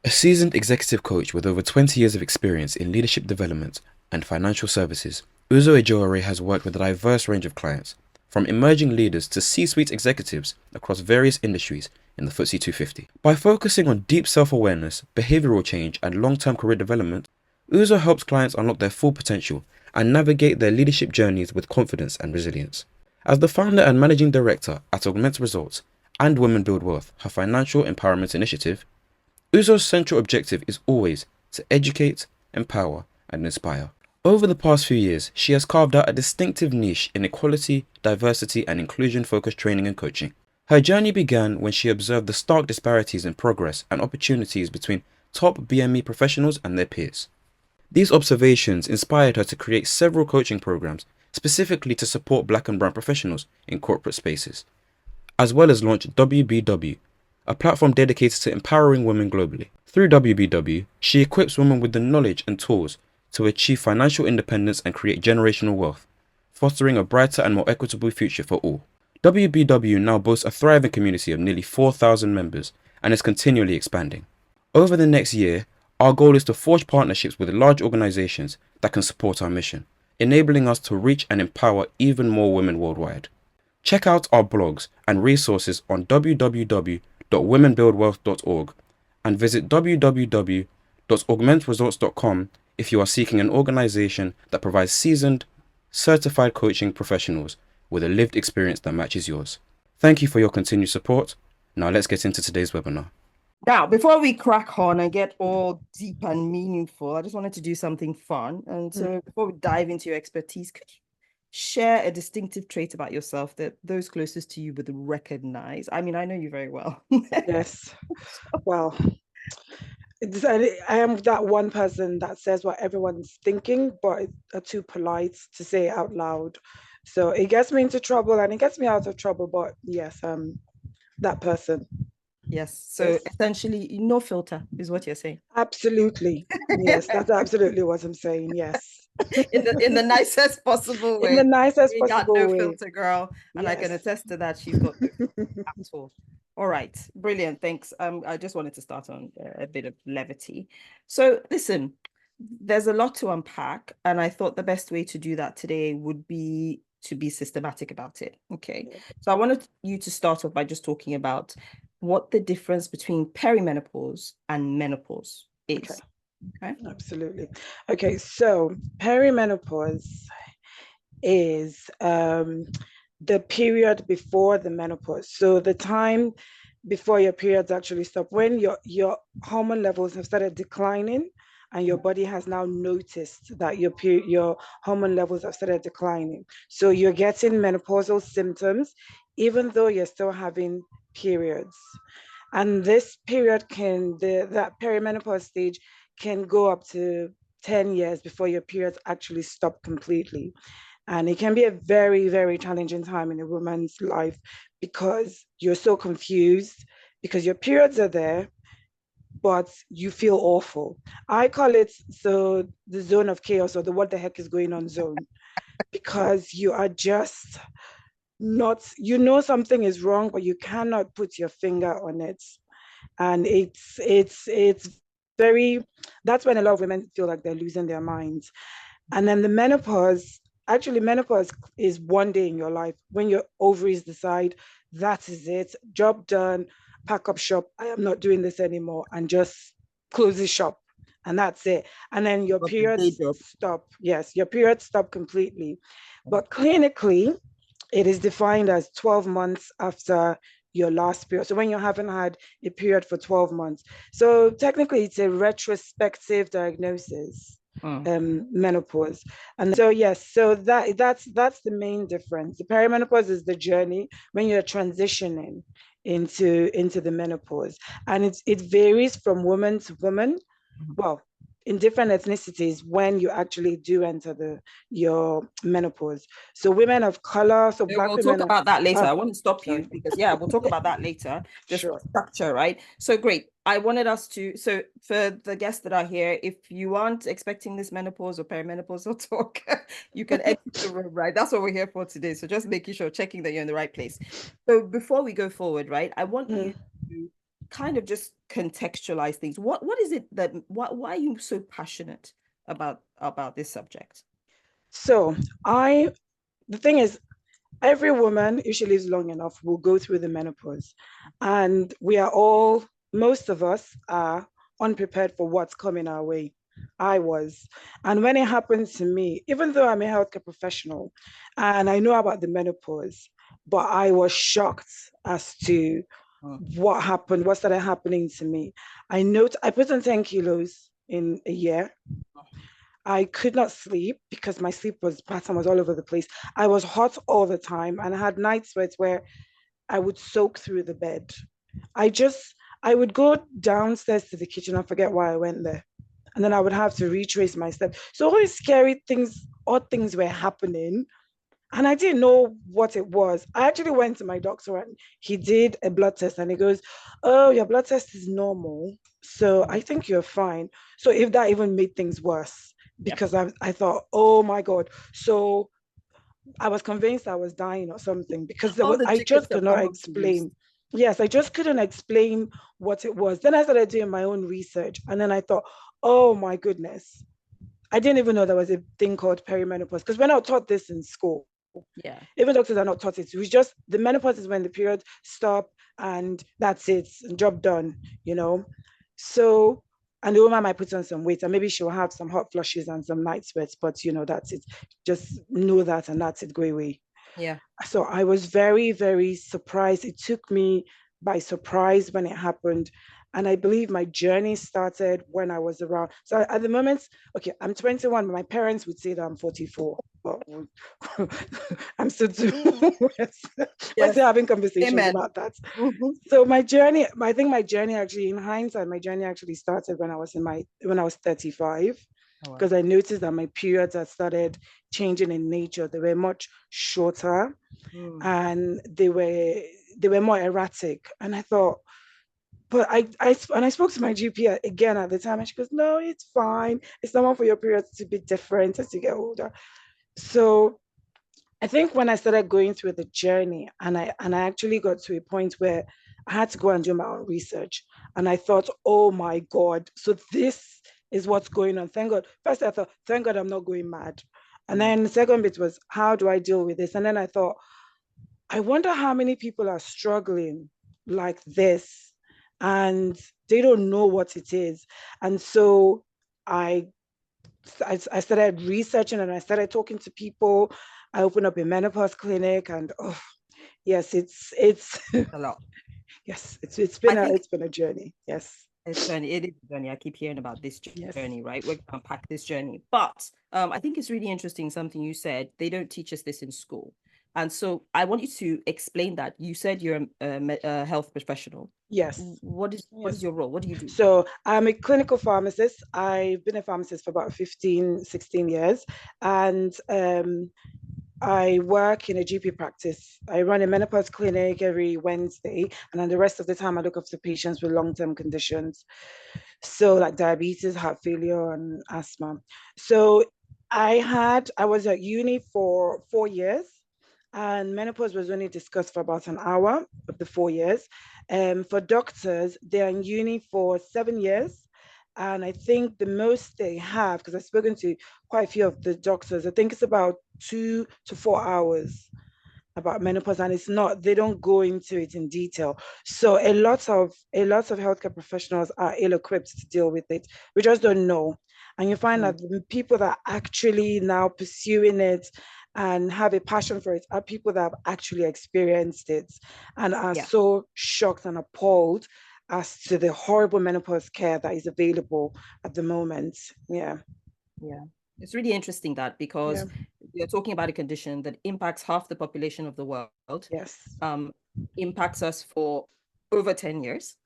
A seasoned executive coach with over 20 years of experience in leadership development and financial services, Uzo Ejioare has worked with a diverse range of clients, from emerging leaders to C-suite executives across various industries in the FTSE 250. By focusing on deep self-awareness, behavioral change, and long-term career development, Uzo helps clients unlock their full potential and navigate their leadership journeys with confidence and resilience. As the founder and managing director at Augment Results and Women Build Wealth, her financial empowerment initiative, Uzo's central objective is always to educate, empower, and inspire. Over the past few years, she has carved out a distinctive niche in equality, diversity, and inclusion-focused training and coaching. Her journey began when she observed the stark disparities in progress and opportunities between top BME professionals and their peers. These observations inspired her to create several coaching programs specifically to support Black and brown professionals in corporate spaces, as well as launch WBW, a platform dedicated to empowering women globally. Through WBW, she equips women with the knowledge and tools to achieve financial independence and create generational wealth, fostering a brighter and more equitable future for all. WBW now boasts a thriving community of nearly 4,000 members and is continually expanding. Over the next year, our goal is to forge partnerships with large organizations that can support our mission, enabling us to reach and empower even more women worldwide. Check out our blogs and resources on www.womenbuildwealth.org and visit www.augmentresults.com if you are seeking an organization that provides seasoned, certified coaching professionals with a lived experience that matches yours. Thank you for your continued support. Now let's get into today's webinar. Now, before we crack on and get all deep and meaningful, I just wanted to do something fun. And so before we dive into your expertise, could you share a distinctive trait about yourself that those closest to you would recognize? I mean, I know you very well. Yes. Well, I am that one person that says what everyone's thinking, but are too polite to say it out loud. So it gets me into trouble and it gets me out of trouble. But yes, that person. Yes. So Yes. essentially, no filter is what you're saying. Absolutely. Yes, that's absolutely what I'm saying. Yes. In the nicest possible way. In the nicest We got possible no way. filter, girl. And I can Yes. attest to that. She's got no filter at all. All right. Brilliant. Thanks. I just wanted to start on a bit of levity. So listen, there's a lot to unpack, and I thought the best way to do that today would be to be systematic about it. Okay. So I wanted you to start off by just talking about what the difference between perimenopause and menopause is. Okay. Absolutely. Okay, so perimenopause is the period before the menopause. So the time before your periods actually stop, when your hormone levels have started declining and your body has now noticed that your hormone levels have started declining. So you're getting menopausal symptoms, even though you're still having periods. And this period that perimenopause stage can go up to 10 years before your periods actually stop completely. And it can be a very, very challenging time in a woman's life because you're so confused, because your periods are there, but you feel awful. I call it the zone of chaos, or the what the heck is going on zone, because you are just not, something is wrong, but you cannot put your finger on it. And it's very, that's when a lot of women feel like they're losing their minds. And then the menopause, actually menopause is one day in your life when your ovaries decide that is it, job done, pack up shop, I am not doing this anymore, and just close the shop, and that's it. And then your periods stop. Yes, your periods stop completely. But clinically, it is defined as 12 months after your last period. So when you haven't had a period for 12 months. So technically it's a retrospective diagnosis, menopause. And so yes, so that's the main difference. The perimenopause is the journey when you're transitioning into the menopause. And it varies from woman to woman. Well, in different ethnicities when you actually do enter your menopause. So women of color, so Black we'll women. Talk about that later. I want to stop you because we'll talk about that later. Just sure. Structure, right? So great. I wanted us to, so for the guests that are here, if you aren't expecting this menopause or perimenopausal talk, you can exit the room, right? That's what we're here for today. So just making sure, checking that you're in the right place. So before we go forward, right, I want you to kind of just contextualize things. What is it that why are you so passionate about this subject? So the thing is, every woman who she lives long enough will go through the menopause. And most of us are unprepared for what's coming our way. I was. And when it happened to me, even though I'm a healthcare professional and I know about the menopause, but I was shocked as to what happened, what started happening to me. I put on 10 kilos in a year. I could not sleep because my sleep pattern was all over the place. I was hot all the time and I had night sweats where I would soak through the bed. I just I would go downstairs to the kitchen and forget why I went there. And then I would have to retrace my steps. So all these scary things, odd things were happening. And I didn't know what it was. I actually went to my doctor and he did a blood test and he goes, "Oh, your blood test is normal. So I think you're fine." So if that even made things worse, Yeah. because I thought, oh my God. So I was convinced I was dying or something because All the I tickets just are could not probably used. explain. Yes, I just couldn't explain what it was. Then I started doing my own research and then I thought, oh my goodness. I didn't even know there was a thing called perimenopause because we're not taught this in school. Yeah. Even doctors are not taught it. We just the menopause is when the period stop and that's it, job done, you know. So and the woman might put on some weight and maybe she'll have some hot flushes and some night sweats, but that's it. Just know that and that's it, go away. Yeah. So I was very, very surprised. It took me by surprise when it happened. And I believe my journey started when I was around. So at the moment, okay, I'm 21, but my parents would say that I'm 44. But I'm still too. We're Yes. still having conversations Amen. about that. Mhm. So my journey, I think my journey actually, in hindsight, my journey actually started when I was 35 Oh, wow. because I noticed that my periods had started changing in nature. They were much shorter Mm. and they were more erratic. And I thought, but I spoke to my GP again at the time, and she goes, "No, it's fine. It's normal for your periods to be different as you get older." So I think when I started going through the journey, and I actually got to a point where I had to go and do my own research, and I thought, "Oh my God, so this is what's going on." Thank God. First, I thought, "Thank God, I'm not going mad." And Mm. then the second bit was, "How do I deal with this?" And then I thought, I wonder how many people are struggling like this and they don't know what it is. And so I, I started researching and I started talking to people. I opened up a menopause clinic and oh yes, it's A lot. yes, it's I been a think it's been a journey. Yes. it's journey. It is a journey. I keep hearing about this Yes. journey, right? We're going to unpack this journey. But I think it's really interesting something you said. They don't teach us this in school. And so I want you to explain that. You said you're a health professional. Yes. What is Yes. your role? What do you do? So I'm a clinical pharmacist. I've been a pharmacist for about 15, 16 years. And I work in a GP practice. I run a menopause clinic every Wednesday, and then the rest of the time I look after patients with long-term conditions. So like diabetes, heart failure, and asthma. So I was at uni for 4 years, and menopause was only discussed for about an hour of the 4 years. For doctors, they're in uni for 7 years. And I think the most they have, because I've spoken to quite a few of the doctors, I think it's about 2 to 4 hours about menopause, and they don't go into it in detail. So a lot of healthcare professionals are ill-equipped to deal with it. We just don't know. And you find Mm. that the people that are actually now pursuing it and have a passion for it are people that have actually experienced it and are Yeah. so shocked and appalled as to the horrible menopause care that is available at the moment. Yeah. Yeah. It's really interesting that Yeah. because you're talking about a condition that impacts half the population of the world, Yes. um, impacts us for over 10 years.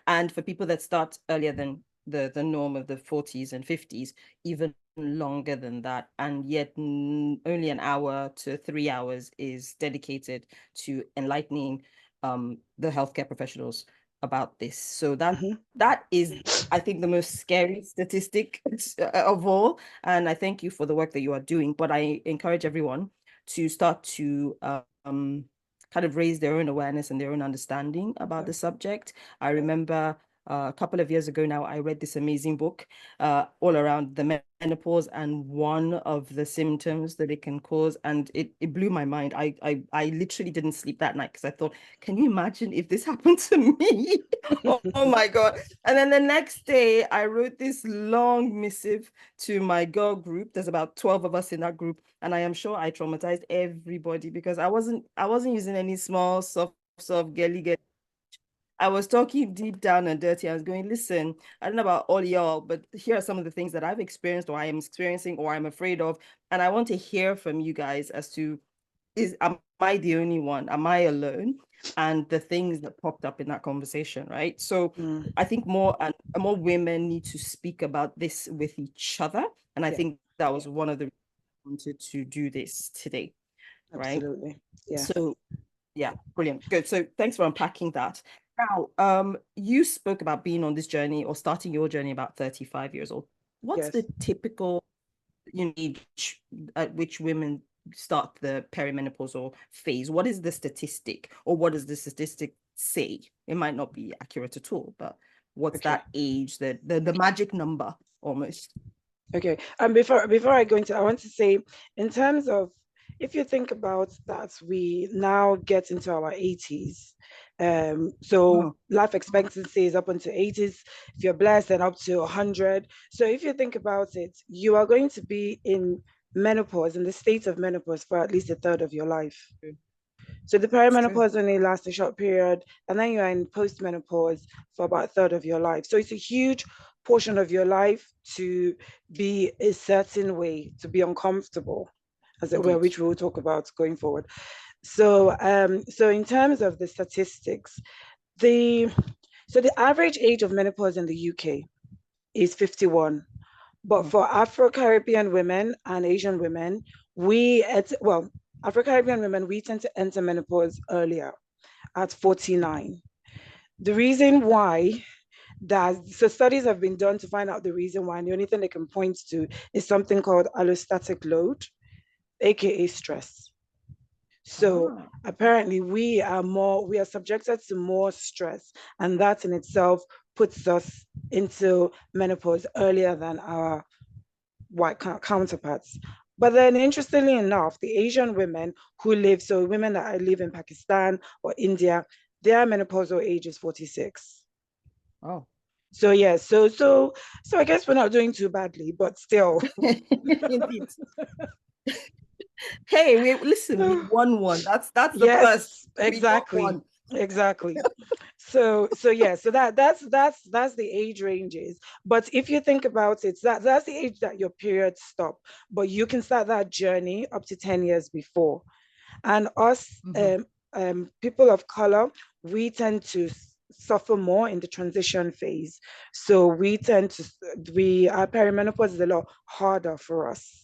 And for people that start earlier than the norm of the 40s and 50s, even longer than that. And yet only an hour to 3 hours is dedicated to enlightening the healthcare professionals about this. So Mhm. that is, I think, the most scary statistic of all. And I thank you for the work that you are doing. But I encourage everyone to start to kind of raise their own awareness and their own understanding about the subject. I remember a couple of years ago now, I read this amazing book all around the menopause and one of the symptoms that it can cause. And it blew my mind. I literally didn't sleep that night because I thought, can you imagine if this happened to me? Oh my God. And then the next day, I wrote this long missive to my girl group. There's about 12 of us in that group. And I am sure I traumatized everybody because I wasn't using any small, soft, girly. I was talking deep down and dirty. I was going, listen, I don't know about all y'all, but here are some of the things that I've experienced or I am experiencing or I'm afraid of. And I want to hear from you guys as to, am I the only one? Am I alone? And the things that popped up in that conversation, right? So I think more women need to speak about this with each other. And I think that was one of the reasons I wanted to do this today, right? Absolutely. Yeah. So yeah, brilliant. Good. So thanks for unpacking that. Now, you spoke about being on this journey or starting your journey about 35 years old. What's the typical age at which women start the perimenopausal phase? What is the statistic, or what does the statistic say? It might not be accurate at all, but what's that age, the magic number almost? Okay. And before I go into, I want to say, in terms of, if you think about that, we now get into our 80s. So life expectancy is up into 80s. If you're blessed, then up to 100. So if you think about it, you are going to be in menopause, in the state of menopause, for at least a third of your life. So the perimenopause only lasts a short period, and then you're in postmenopause for about a third of your life. So it's a huge portion of your life to be a certain way, to be uncomfortable, as it were, which we'll talk about going forward. So, so in terms of the statistics, the average age of menopause in the UK is 51. But for Afro-Caribbean women and Asian women, Afro-Caribbean women, we tend to enter menopause earlier at 49. The reason why so studies have been done to find out the reason why, and the only thing they can point to is something called allostatic load, aka stress. So apparently we are subjected to more stress, and that in itself puts us into menopause earlier than our white counterparts. But then, interestingly enough, the Asian women who live, so women that live in Pakistan or India, their menopausal age is 46. Oh. So yeah, so I guess we're not doing too badly, but still. Indeed. Hey, we won one. That's the first. Exactly. So that's the age ranges. But if you think about it, that's the age that your periods stop. But you can start that journey up to 10 years before. And us, people of color, we tend to suffer more in the transition phase. So our perimenopause is a lot harder for us.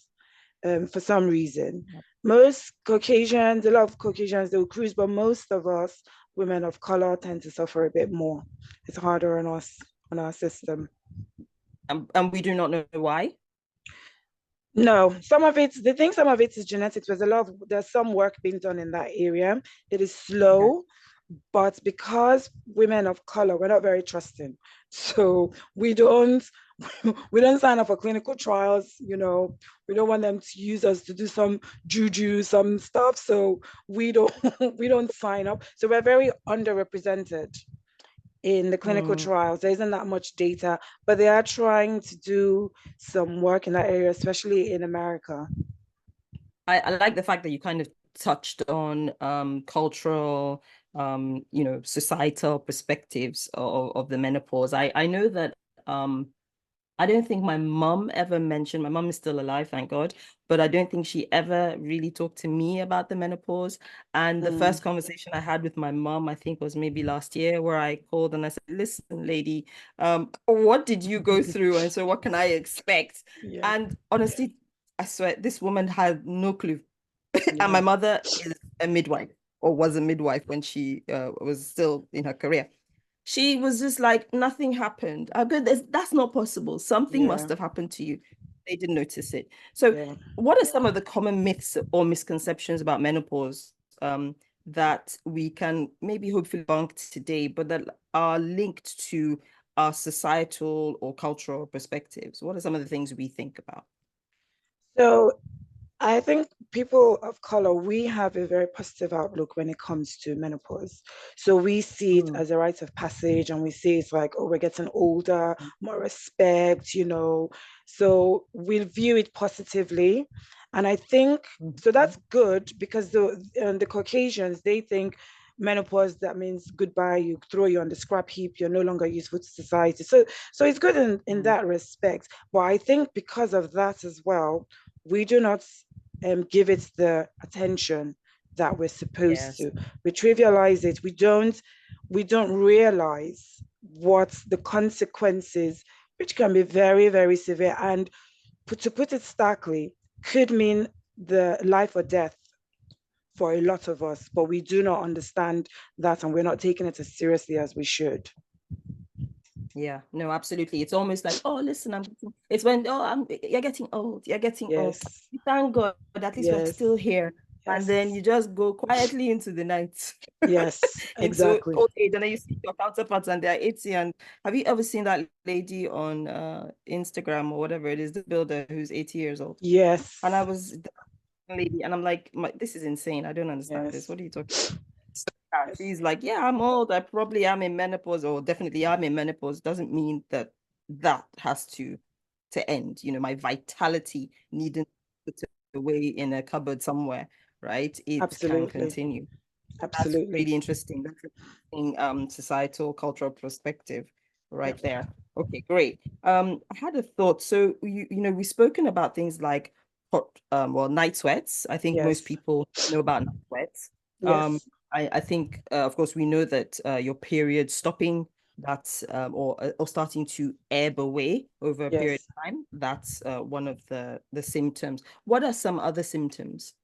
For some reason. Most Caucasians, a lot of Caucasians, they'll cruise, but most of us, women of color, tend to suffer a bit more. It's harder on us, on our system. And we do not know why? No, some of it is genetics. There's some work being done in that area. It is slow, but because women of color, we're not very trusting. So we don't sign up for clinical trials, we don't want them to use us to do some juju, some stuff. So we don't sign up. So we're very underrepresented in the clinical trials. There isn't that much data, but they are trying to do some work in that area, especially in America. I like the fact that you kind of touched on cultural, societal perspectives of the menopause. I know that I don't think my mom ever mentioned, my mom is still alive, thank God, but I don't think she ever really talked to me about the menopause. And the first conversation I had with my mom, I think was maybe last year, where I called and I said, listen, lady, what did you go through? And so what can I expect? And honestly, I swear, this woman had no clue. And my mother is a midwife, or was a midwife when she was still in her career. She was just like, nothing happened. I go, that's not possible. Something must have happened to you. They didn't notice it. So what are some of the common myths or misconceptions about menopause that we can maybe hopefully bunk today, but that are linked to our societal or cultural perspectives? What are some of the things we think about? So I think people of color, we have a very positive outlook when it comes to menopause. So we see it Mm, as a rite of passage, and we see it's like, oh, we're getting older, more respect, you know. So we view it positively. And I think so mhm. that's good because the Caucasians, they think menopause, that means goodbye, you throw you on the scrap heap, you're no longer useful to society. So it's good in Mm, that respect. But I think because of that as well, we do not give it the attention that we're supposed yes. to. We trivialize it. We don't realize what the consequences, which can be very, very severe, and to put it starkly, could mean the life or death for a lot of us. But we do not understand that, and we're not taking it as seriously as we should. Yeah, no, absolutely. It's almost like, oh, listen, it's when, oh, you're getting old, you're getting old. Yes, Thank God, at least we're yes, still here. And then yes, you just go quietly into the night, yes, into exactly. old age, and then you see your counterparts and they're 80. And have you ever seen that lady on Instagram or whatever it is, the builder who's 80 years old? And I Yes, was the lady, and I'm like, this is insane. I don't understand this. yes, What are you talking? Yeah, she's like, yeah, I'm old. I probably am in menopause, or definitely I'm in menopause. Doesn't mean that that has to end. You know, my vitality needing to put away in a cupboard somewhere, right? It can absolutely, continue. That's absolutely. really interesting. That's interesting, societal, cultural perspective right Yep. there. Okay, great. I had a thought. So we've spoken about things like night sweats. I think most Yes, people know about night sweats. Um, yes, I think, of course, we know that your period stopping, that's or starting to ebb away over a period yes. of time. That's one of the symptoms. What are some other symptoms?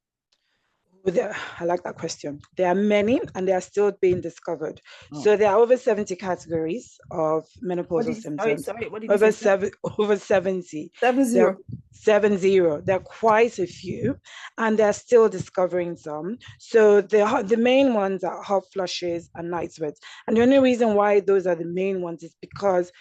I like that question. There are many and they are still being discovered. Oh. So there are over 70 categories of What menopausal did you, sorry, symptoms. sorry, what did you Over say? seven, over 70. Seven There are zero. 70. There are quite a few, and they're still discovering some. So the main ones are hot flushes and night sweats. And the only reason why those are the main ones is because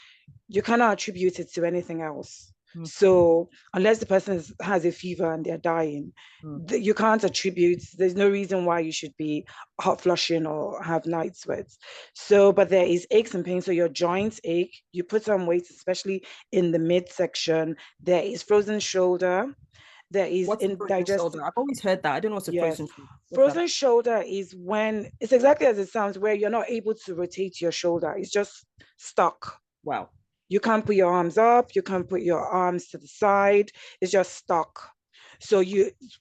you cannot attribute it to anything else. Mm, So unless the person has a fever and they're dying, mm. you can't attribute. There's no reason why you should be hot flushing or have night sweats. So, but there is aches and pains. So your joints ache. You put on weight, especially in the midsection. There is frozen shoulder. There is What's a frozen indigestion. shoulder? I've always heard that. I don't know what's a Yes. frozen shoulder. What's that? Frozen shoulder is when it's exactly as it sounds, where you're not able to rotate your shoulder. It's just stuck. Wow. You can't put your arms up, you can't put your arms to the side, it's just stuck. So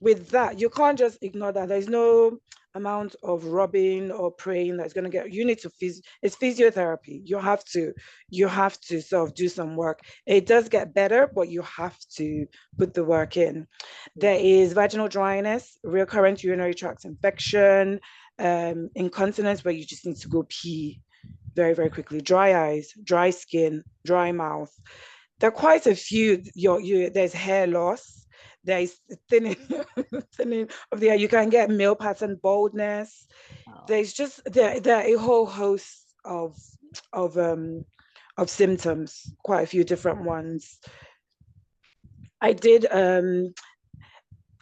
with that, you can't just ignore that. There's no amount of rubbing or praying that's going to get you. Need to it's physiotherapy. You have to sort of do some work. It does get better, but you have to put the work in. There is vaginal dryness, recurrent urinary tract infection, incontinence where you just need to go pee very, very quickly. Dry eyes, dry skin, dry mouth. There are quite a few. There's hair loss. There is thinning, thinning of the hair. You can get male pattern baldness. Wow. There are a whole host of um of symptoms, quite a few different ones. I did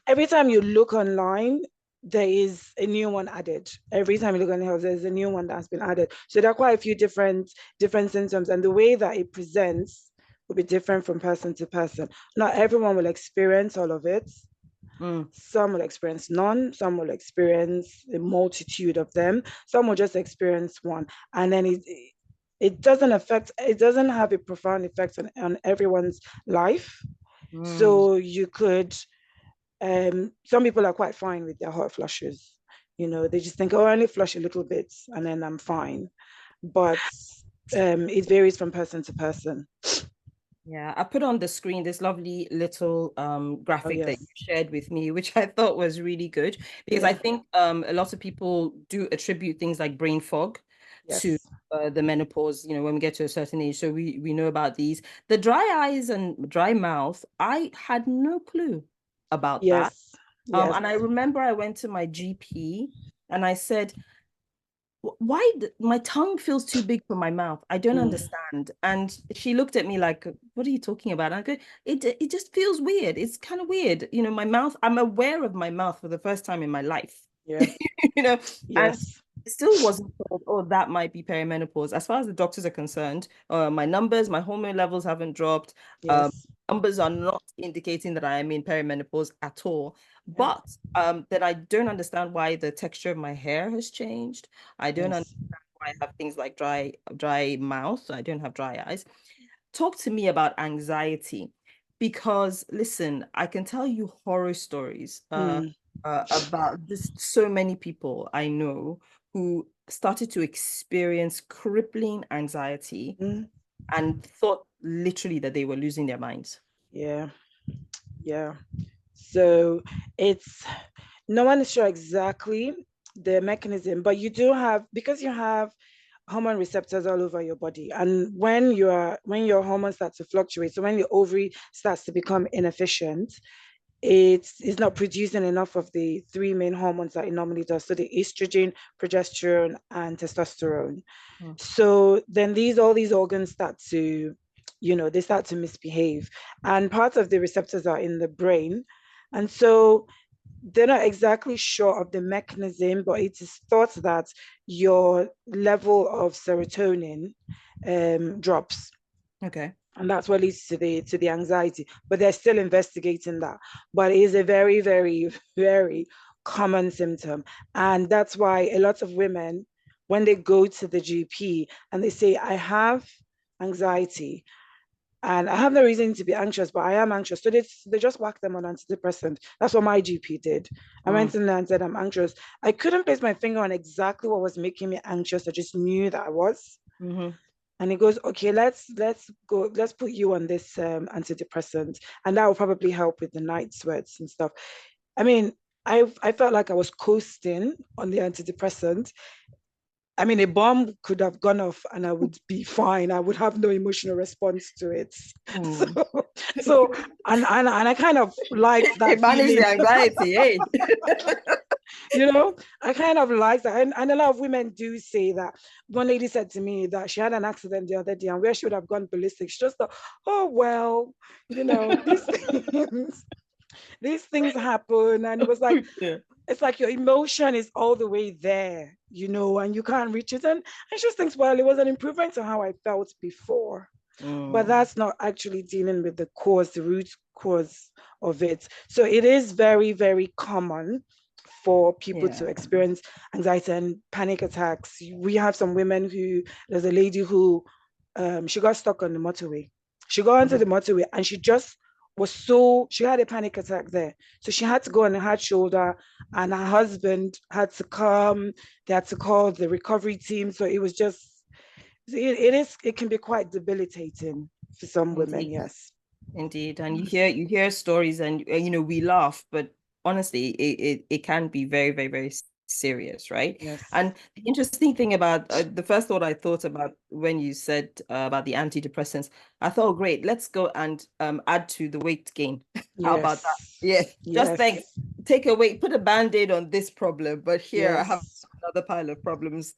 every time you look online, there is a new one added. Every time you look on the house, there's a new one that's been added. So there are quite a few different symptoms, and the way that it presents will be different from person to person. Not everyone will experience all of it. Mm, Some will experience none. Some will experience a multitude of them. Some will just experience one, and then it doesn't affect. It doesn't have a profound effect on everyone's life. mm. So you could some people are quite fine with their hot flushes. They just think, oh, I only flush a little bit and then I'm fine. But it varies from person to person. Yeah, I put on the screen this lovely little Oh, graphic that you yes. shared with me, which I thought was really good because I Yeah. think a lot of people do attribute things like brain fog to Yes. the menopause, when we get to a certain age. So we know about these. The dry eyes and dry mouth, I had no clue about that. Yes. Yes. And I remember I went to my GP And I said, why my tongue feels too big for my mouth. I don't understand. And she looked at me like, what are you talking about? And I go, it just feels weird. It's kind of weird. You know, my mouth, I'm aware of my mouth for the first time in my life. Yeah. You know, and Yes. it still wasn't told, oh, that might be perimenopause. As far as the doctors are concerned, my numbers, my hormone levels haven't dropped. Yes. Numbers are not indicating that I am in perimenopause at all. Yeah. But that I don't understand why the texture of my hair has changed. I don't understand Yes. why I have things like dry mouth. I don't have dry eyes. Talk to me about anxiety, because listen, I can tell you horror stories about just so many people I know who started to experience crippling anxiety Mm. and thought literally that they were losing their minds. Yeah. Yeah. So it's no one is sure exactly the mechanism, but you do have, because you have hormone receptors all over your body, and when your hormones start to fluctuate, so when your ovary starts to become inefficient, it's not producing enough of the three main hormones that it normally does, so the estrogen, progesterone, and testosterone. Mm. So then all these organs start to, they start to misbehave, and parts of the receptors are in the brain, and so they're not exactly sure of the mechanism, but it is thought that your level of serotonin drops, Okay. and that's what leads to the anxiety. But they're still investigating that. But it is a very, very, very common symptom, and that's why a lot of women, when they go to the GP and they say, "I have anxiety," and I have no reason to be anxious, but I am anxious. So they just whack them on antidepressant. That's what my GP did. I went in there and said, "I'm anxious." I couldn't place my finger on exactly what was making me anxious. I just knew that I was. Mm-hmm. And he goes, "Okay, let's put you on this antidepressant, and that will probably help with the night sweats and stuff." I mean, I felt like I was coasting on the antidepressant. I mean, a bomb could have gone off and I would be fine. I would have no emotional response to it. So, Mm. so and I kind of liked It that managed the feeling. anxiety, hey. I kind of like that. And a lot of women do say that. One lady said to me that she had an accident the other day and where she would have gone ballistic, she just thought, oh, well, these things, these things happen. And it was like, Yeah. it's like your emotion is all the way there, and you can't reach it. And I just think, well, it was an improvement to how I felt before. But Mm. that's not actually dealing with the root cause of it. So it is very, very common for people to Yeah. experience anxiety and panic attacks. We have some women there's a lady who, she got stuck on the motorway. She got onto the motorway and she had a panic attack there. So she had to go on the hard shoulder, and her husband had to come. They had to call the recovery team. So it was just, it can be quite debilitating for some women, Indeed. yes. Indeed. And you hear stories and we laugh, but honestly, it can be very, very, very serious, right? Yes. And the interesting thing about the first thought I thought about when you said about the antidepressants, I thought, great, let's go and add to the weight gain. How about that? Yes. Yeah, just Yes. thanks. Take away, put a band-aid on this problem, but here I have Yes. another pile of problems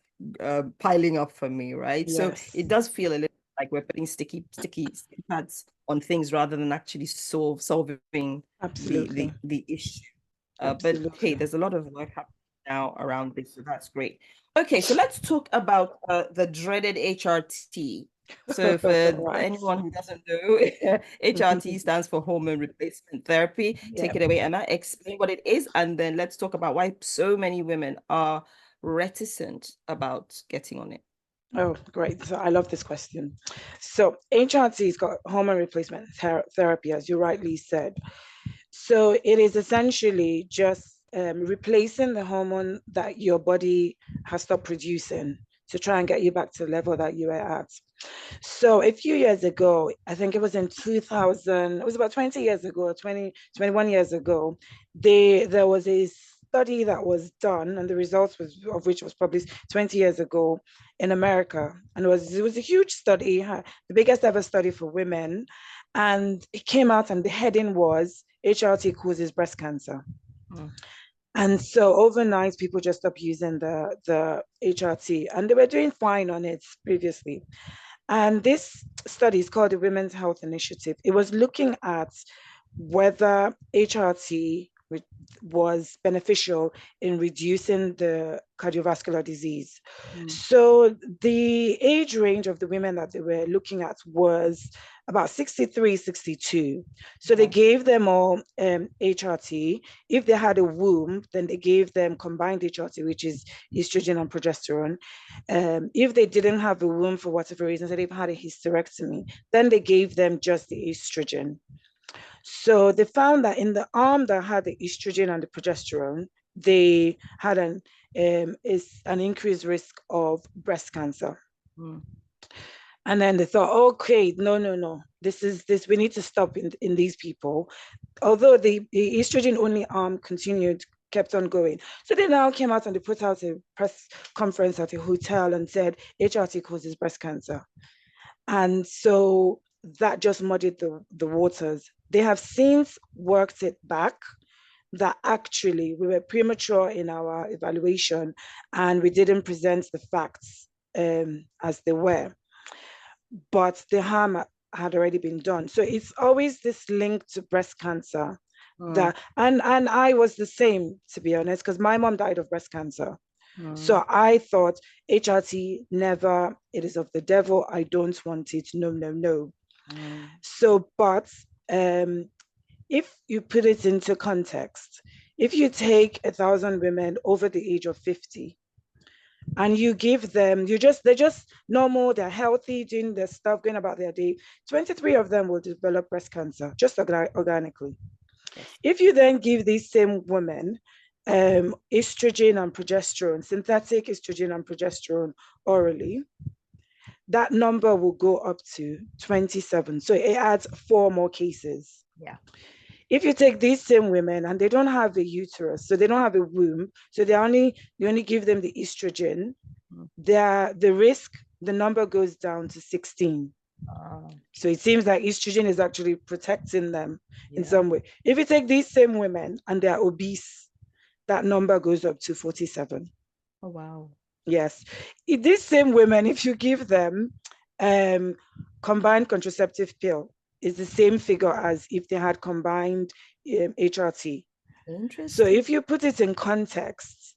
piling up for me, right? So Yes. it does feel a little like we're putting sticky pads on things rather than actually solving Absolutely. the issue. But hey, Absolutely. there's a lot of work happening now around this, so that's great. Okay, so let's talk about the dreaded HRT. So for Right. anyone who doesn't know, HRT stands for hormone replacement therapy. Yeah. Take it away, Emma. Explain what it is, and then let's talk about why so many women are reticent about getting on it. Oh, great. So I love this question. So HRT's got hormone replacement therapy, as you rightly said. So it is essentially just replacing the hormone that your body has stopped producing to try and get you back to the level that you were at. So a few years ago, I think it was in 2000, it was about 20 years ago, 21 years ago, there was a study that was done, and the results of which was published 20 years ago in America. And it was a huge study, the biggest ever study for women. And it came out and the heading was HRT causes breast cancer. Mm. And so overnight, people just stopped using the HRT, and they were doing fine on it previously. And this study is called the Women's Health Initiative. It was looking at whether HRT was beneficial in reducing the cardiovascular disease. So the age range of the women that they were looking at was about 63, 62. So they gave them all HRT. If they had a womb, then they gave them combined HRT, which is estrogen and progesterone. If they didn't have a womb for whatever reason, so they've had a hysterectomy, then they gave them just the estrogen. So they found that in the arm that had the estrogen and the progesterone, they had an increased risk of breast cancer. And then they thought, okay, no, this, we need to stop in these people. Although the estrogen only arm kept on going. So they now came out and they put out a press conference at a hotel and said HRT causes breast cancer. And so that just muddied the waters. They have since worked it back, that actually we were premature in our evaluation and we didn't present the facts as they were. But the harm had already been done. So it's always this link to breast cancer. That and I was the same, to be honest, because my mom died of breast cancer. So I thought HRT never, it is of the devil. I don't want it. No. So, but if you put it into context, if you take 1,000 women over the age of 50 and you give them, they're just normal, they're healthy, doing their stuff, going about their day, 23 of them will develop breast cancer, just organically. If you then give these same women estrogen and progesterone, synthetic estrogen and progesterone orally, that number will go up to 27. So it adds 4 more cases. Yeah. If you take these same women and they don't have a uterus, so they don't have a womb, so they only give them the estrogen, the number goes down to 16. So it seems like estrogen is actually protecting them in some way. If you take these same women and they're obese, that number goes up to 47. Oh, wow. Yes. These same women, if you give them combined contraceptive pill, is the same figure as if they had combined HRT. Interesting. So if you put it in context,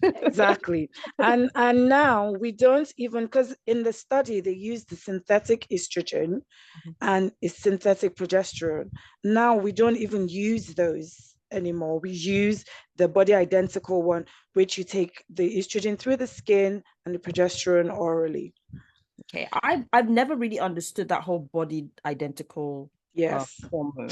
exactly. And now we don't even, because in the study they used the synthetic estrogen and a synthetic progesterone. Now we don't even use those anymore. We use the body identical one, which you take the estrogen through the skin and the progesterone orally. Okay, I've never really understood that whole body identical hormone.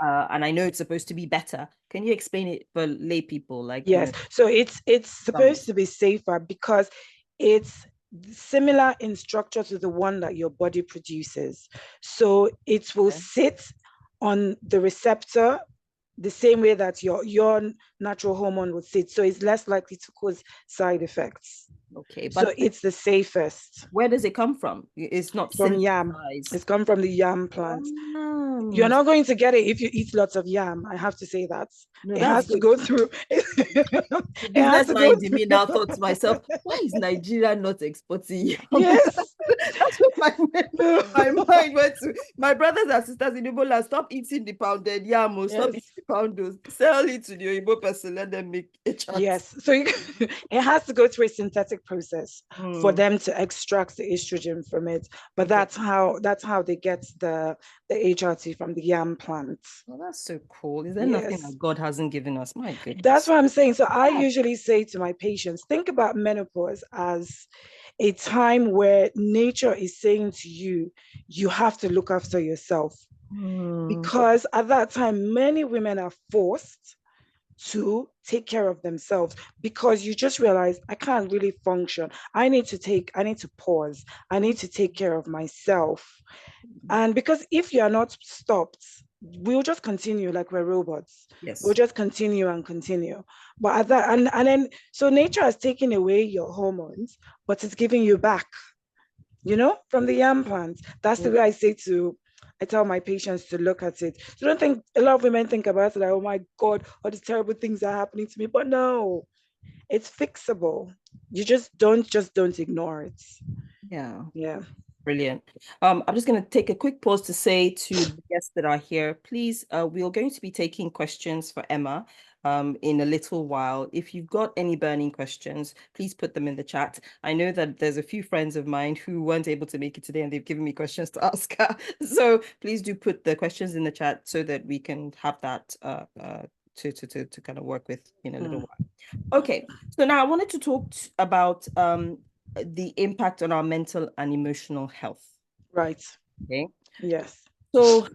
And I know it's supposed to be better. Can you explain it for lay people? Yes, so it's supposed to be safer because it's similar in structure to the one that your body produces. So it will sit on the receptor the same way that your natural hormone would sit. So it's less likely to cause side effects. Okay, but so it's the safest. Where does it come from? It's not from yam. It's come from the yam plant. You're not going to get it if you eat lots of yam. I have to say that. No, it has to go through. It has to go through. Me now thought to myself, why is Nigeria not exporting yam? Yes. That's what my mind went to. My brothers and sisters in Ebola, stop eating the pounded yam, or stop eating the poundos. Sell it to the Igbo person, let them make a chance. Yes. So it has to go through a synthetic process for them to extract the estrogen from it. But that's how they get the HRT from the yam plant. Well, that's so cool. Is there nothing that God hasn't given us? My goodness. That's what I'm saying. So I usually say to my patients, think about menopause as a time where nature is saying to you, you have to look after yourself. Because at that time, many women are forced to take care of themselves because you just realize I can't really function. I need to pause. I need to take care of myself. And because if you are not stopped, we'll just continue like we're robots. Yes. We'll just continue and continue. But at that, and then, so nature has taken away your hormones, but it's giving you back, from the yam plant. That's the way I say to I tell my patients to look at it. So don't think, a lot of women think about it like, oh my God, all these terrible things are happening to me. But no, it's fixable. You just don't ignore it. Yeah. Yeah. Brilliant. I'm just going to take a quick pause to say to the guests that are here, please, we are going to be taking questions for Emma in a little while. If you've got any burning questions, please put them in the chat. I know that there's a few friends of mine who weren't able to make it today and they've given me questions to ask her. So please do put the questions in the chat so that we can have that to kind of work with in a little while. Okay, so now I wanted to talk about the impact on our mental and emotional health. Right. Okay. Yes. So,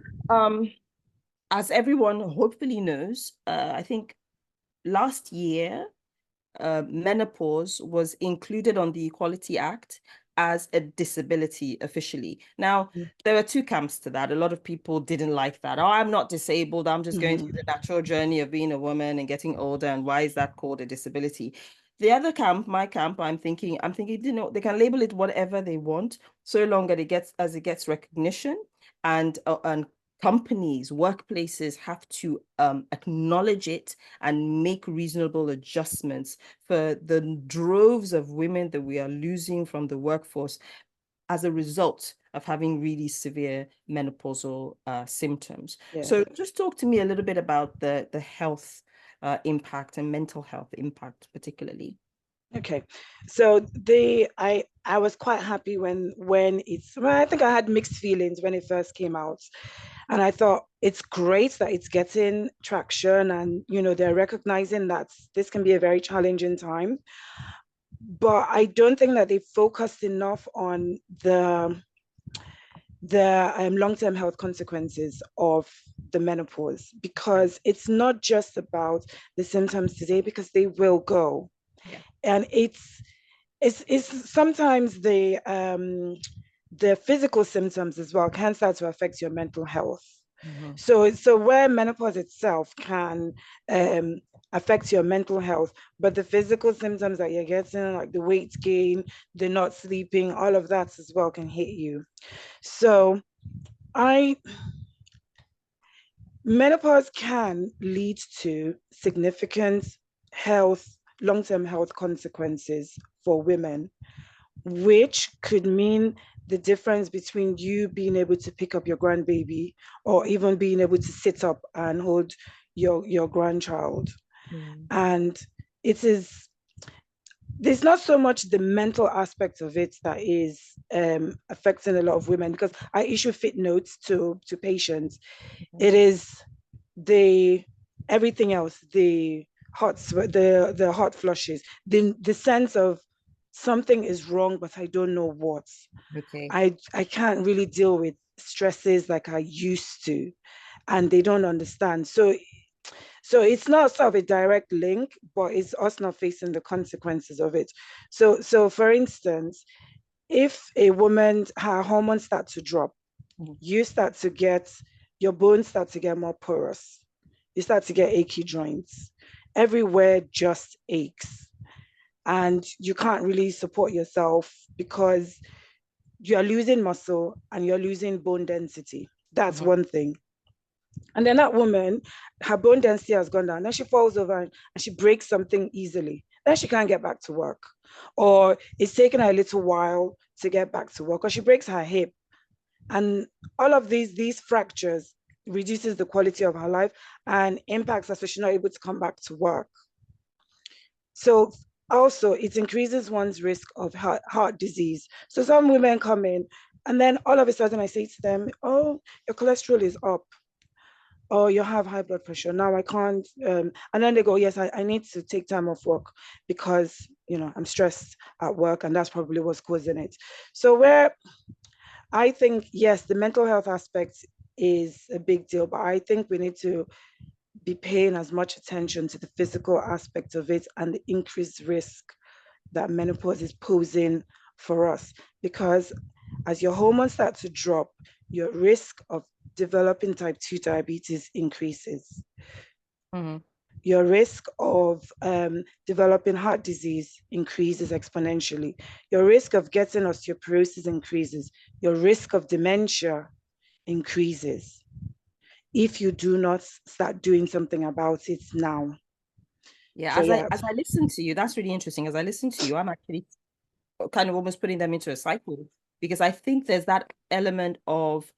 as everyone hopefully knows, I think last year, menopause was included on the Equality Act as a disability officially. Now, there were two camps to that. A lot of people didn't like that. Oh, I'm not disabled. I'm just going through the natural journey of being a woman and getting older. And why is that called a disability? The other camp, my camp, I'm thinking, they can label it whatever they want, so long as it gets recognition and companies, workplaces have to acknowledge it and make reasonable adjustments for the droves of women that we are losing from the workforce as a result of having really severe menopausal symptoms. Yes. So just talk to me a little bit about the health impact and mental health impact particularly. Okay. So I was quite happy when I think I had mixed feelings when it first came out. And I thought it's great that it's getting traction and they're recognizing that this can be a very challenging time. But I don't think that they focused enough on the long-term health consequences of the menopause, because it's not just about the symptoms today, because they will go. Yeah. And it's sometimes the physical symptoms as well can start to affect your mental health. So where menopause itself can affect your mental health, but the physical symptoms that you're getting, like the weight gain, the not sleeping, all of that as well can hit you. So menopause can lead to significant long-term health consequences for women, which could mean the difference between you being able to pick up your grandbaby or even being able to sit up and hold your grandchild. And there's not so much the mental aspect of it that is affecting a lot of women, because I issue fit notes to patients. It is the everything else, the the hot flushes, the sense of something is wrong, but I don't know what. Okay. I can't really deal with stresses like I used to, and they don't understand. So it's not sort of a direct link, but it's us not facing the consequences of it. So for instance, if a woman, her hormones start to drop, you start to get, your bones start to get more porous. You start to get achy joints. Everywhere just aches. And you can't really support yourself because you're losing muscle and you're losing bone density. That's one thing. And then that woman, her bone density has gone down. Then she falls over and she breaks something easily. Then she can't get back to work. Or it's taken her a little while to get back to work, or she breaks her hip. And all of these fractures reduces the quality of her life and impacts her, so she's not able to come back to work. So also it increases one's risk of heart disease. So some women come in and then all of a sudden I say to them, oh, your cholesterol is up. Oh, you have high blood pressure. Now I can't. And then they go, yes, I need to take time off work because, I'm stressed at work and that's probably what's causing it. So where I think, yes, the mental health aspect is a big deal, but I think we need to be paying as much attention to the physical aspect of it and the increased risk that menopause is posing for us. Because as your hormones start to drop, your risk of developing type 2 diabetes increases. Your risk of developing heart disease increases exponentially. Your risk of getting osteoporosis increases. Your risk of dementia increases if you do not start doing something about it now. Yeah, So yeah, as I listen to you, that's really interesting. As I listen to you, I'm actually kind of almost putting them into a cycle, because I think there's that element of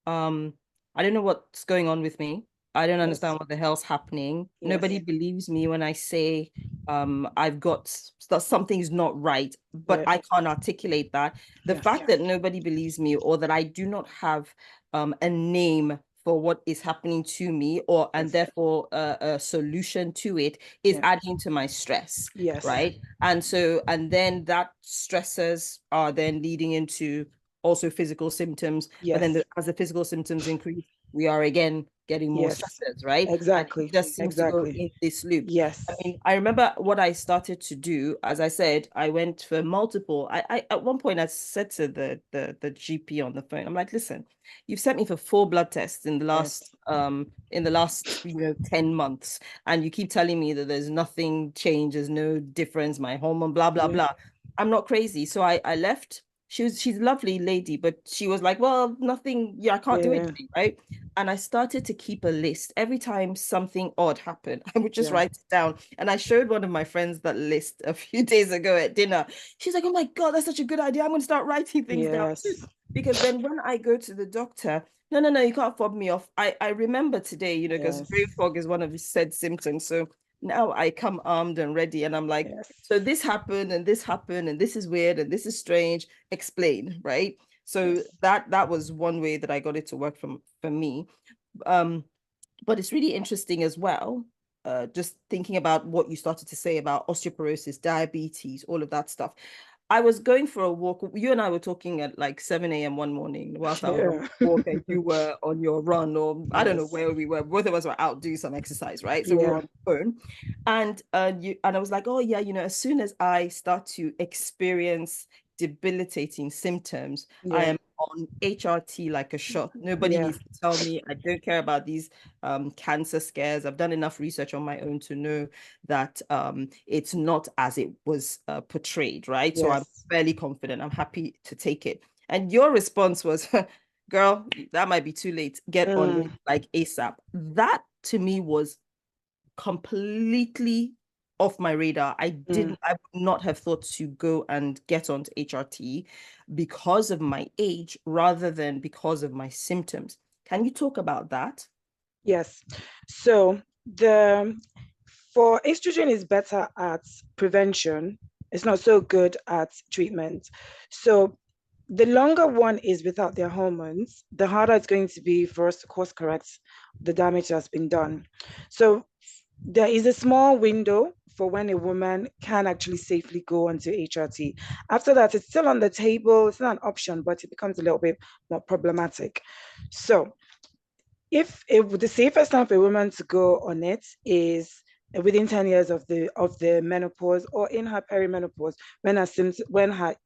um I don't know what's going on with me. I don't yes, understand what the hell's happening. Nobody yes, believes me when I say I've got something's not right, but yeah, I can't articulate that. The yes, fact that nobody believes me, or that I do not have a name for what is happening to me, or and yes, therefore a solution to it, is yeah, adding to my stress, yes, right? And so, and then that stressors are then leading into also physical symptoms. But then yes, as the physical symptoms increase, we are again getting more yes, stressors, right? And it exactly, just seems to go exactly, in this loop. I yes, mean, I remember what I started to do. As I said, I went for multiple. I at one point I said to the GP on the phone, I'm like, listen, you've sent me for 4 blood tests yes, in the last 10 months, and you keep telling me that there's nothing changed, there's no difference, my hormone, blah, blah, yeah, blah. I'm not crazy. So I left. She's a lovely lady, but she was like, well, nothing, yeah, I can't do yeah, anything, right? And I started to keep a list. Every time something odd happened, I would just yeah, write it down. And I showed one of my friends that list a few days ago at dinner. She's like, oh my God, that's such a good idea. I'm going to start writing things down too. yes, Because then when I go to the doctor, no, no, no, you can't fob me off. I remember today, because yes, brain fog is one of the said symptoms. So now I come armed and ready, and I'm like, yes, so this happened, and this happened, and this is weird, and this is strange. Explain, right? So yes, that was one way that I got it to work for me. Um, but it's really interesting as well. Just thinking about what you started to say about osteoporosis, diabetes, all of that stuff. I was going for a walk. You and I were talking at like 7 a.m. one morning whilst I was on yeah, a walk and you were on your run, or I don't know yes, where we were. Both of us were out doing some exercise, right? So we were yeah, on the phone. And I was like, oh yeah, as soon as I start to experience debilitating symptoms, I yeah, am on HRT like a shot. Nobody yeah, needs to tell me. I don't care about these cancer scares. I've done enough research on my own to know that it's not as it was portrayed, right? So I'm yes, fairly confident. I'm happy to take it. And your response was, girl, that might be too late. Get on it mm, like ASAP. That to me was completely off my radar. mm. I would not have thought to go and get onto HRT because of my age rather than because of my symptoms. Can you talk about that? Yes. So the for estrogen is better at prevention. It's not so good at treatment. So the longer one is without their hormones, the harder it's going to be for us to course correct the damage that's been done. So there is a small window for when a woman can actually safely go onto HRT. After that, it's still on the table. It's not an option, but it becomes a little bit more problematic. So if the safest time for a woman to go on it is within 10 years of the menopause or in her perimenopause, when her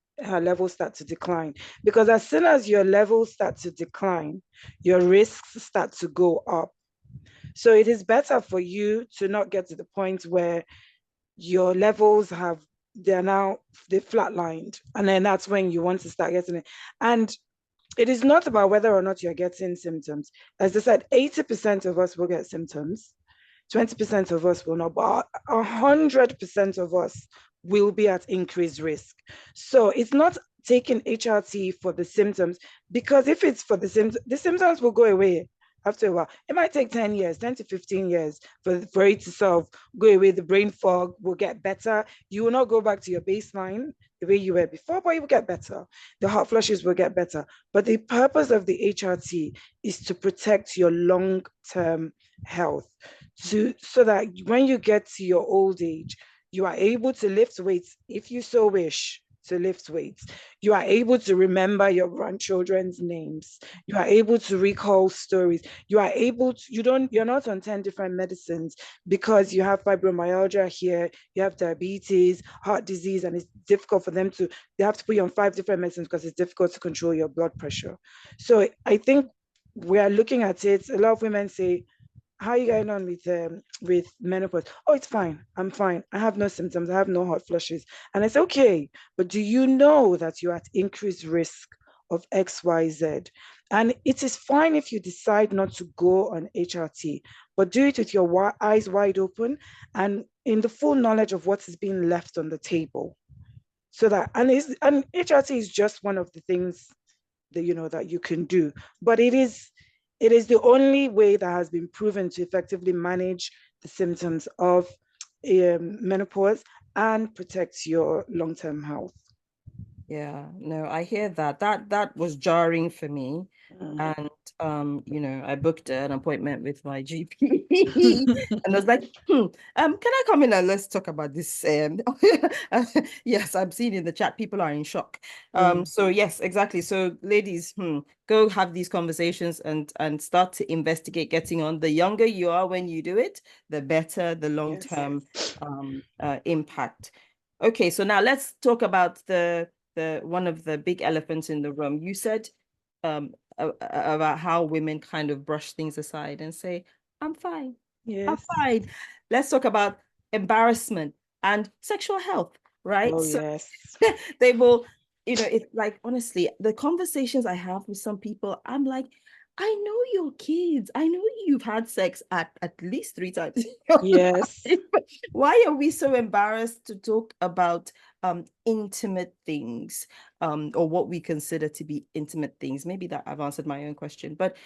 levels start to decline, because as soon as your levels start to decline, your risks start to go up. So it is better for you to not get to the point where your levels they flatlined, and then that's when you want to start getting it. And it is not about whether or not you're getting symptoms. As I said, 80% of us will get symptoms, 20% of us will not, but 100% of us will be at increased risk. So it's not taking HRT for the symptoms, because if it's for the symptoms will go away after a while. It might take 10 years, 10 to 15 years for it to sort of go away. The brain fog will get better. You will not go back to your baseline the way you were before, but you will get better. The hot flushes will get better. But the purpose of the HRT is to protect your long-term health, so that when you get to your old age, you are able to lift weights if you so wish to lift weights. You are able to remember your grandchildren's names. You are able to recall stories. You are able to, you're not on 10 different medicines because you have fibromyalgia here, you have diabetes, heart disease, and it's difficult for them to, they have to put you on 5 different medicines because it's difficult to control your blood pressure. So I think we are looking at it. A lot of women say, how are you going on with menopause? Oh, it's fine. I'm fine. I have no symptoms. I have no hot flushes. And it's okay. But do you know that you're at increased risk of XYZ. And it is fine if you decide not to go on HRT, but do it with your eyes wide open and in the full knowledge of what is being left on the table. So that, and HRT is just one of the things that that you can do, but it is the only way that has been proven to effectively manage the symptoms of menopause and protect your long-term health. Yeah, no, I hear that. That was jarring for me. And I booked an appointment with my GP and I was like, can I come in and let's talk about this? Yes, I'm seeing in the chat, people are in shock. So yes, exactly. So ladies, go have these conversations and start to investigate getting on. The younger you are when you do it, the better the long-term impact. Okay, so now let's talk about the one of the big elephants in the room. You said about how women kind of brush things aside and say, I'm fine. I'm Yes. fine. Let's talk about embarrassment and sexual health, right? Oh, So yes. they will, it's like, honestly, the conversations I have with some people, I'm like, I know your kids. I know you've had sex at least 3 times in your Yes. life. Why are we so embarrassed to talk about intimate things, or what we consider to be intimate things? Maybe that I've answered my own question, but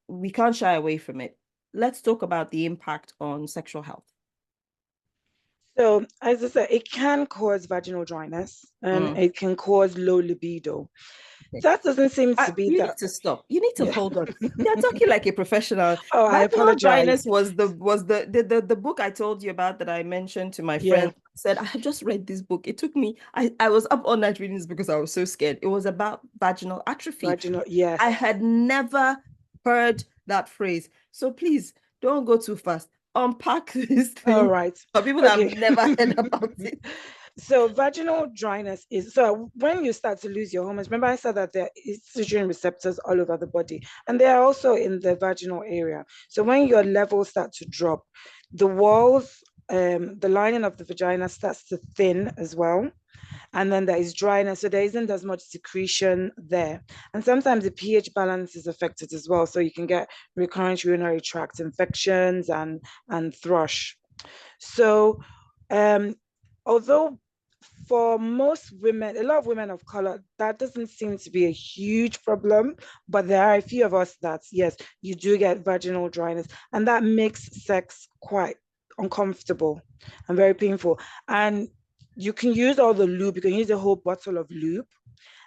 we can't shy away from it. Let's talk about the impact on sexual health. So, as I said, it can cause vaginal dryness and it can cause low libido. That doesn't seem to be You need that. to stop. You need to Yeah. hold on. You're talking like a professional. Oh, I Vaginal apologize. dryness was the book I told you about that I mentioned to my Yeah. friend. Said, I have just read this book. It took me, I was up all night reading this because I was so scared. It was about vaginal atrophy. Vaginal, yes. I had never heard that phrase. So please don't go too fast. Unpack this All thing right. for people that Okay. have never heard about it. So vaginal dryness is so when you start to lose your hormones. Remember, I said that there is estrogen receptors all over the body, and they are also in the vaginal area. So when your levels start to drop, the walls, the lining of the vagina starts to thin as well. And then there is dryness, so there isn't as much secretion there. And sometimes the pH balance is affected as well. So you can get recurrent urinary tract infections and thrush. So um, although for most women, a lot of women of color, that doesn't seem to be a huge problem, but there are a few of us that, yes, you do get vaginal dryness, and that makes sex quite uncomfortable and very painful. And you can use all the lube, you can use a whole bottle of lube,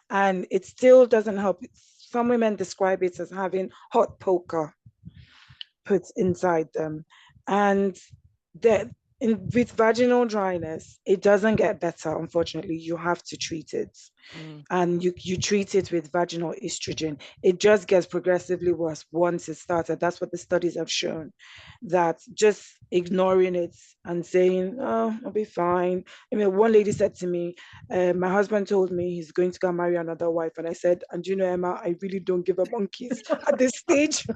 and it still doesn't help. Some women describe it as having hot poker put inside them. And that with vaginal dryness, it doesn't get better, unfortunately. You have to treat it. And you treat it with vaginal estrogen. It just gets progressively worse once it started. That's what the studies have shown. That just ignoring it and saying, oh, I'll be fine. I mean, one lady said to me, my husband told me he's going to go marry another wife. And I said, and you know, Emma, I really don't give up monkeys at this stage.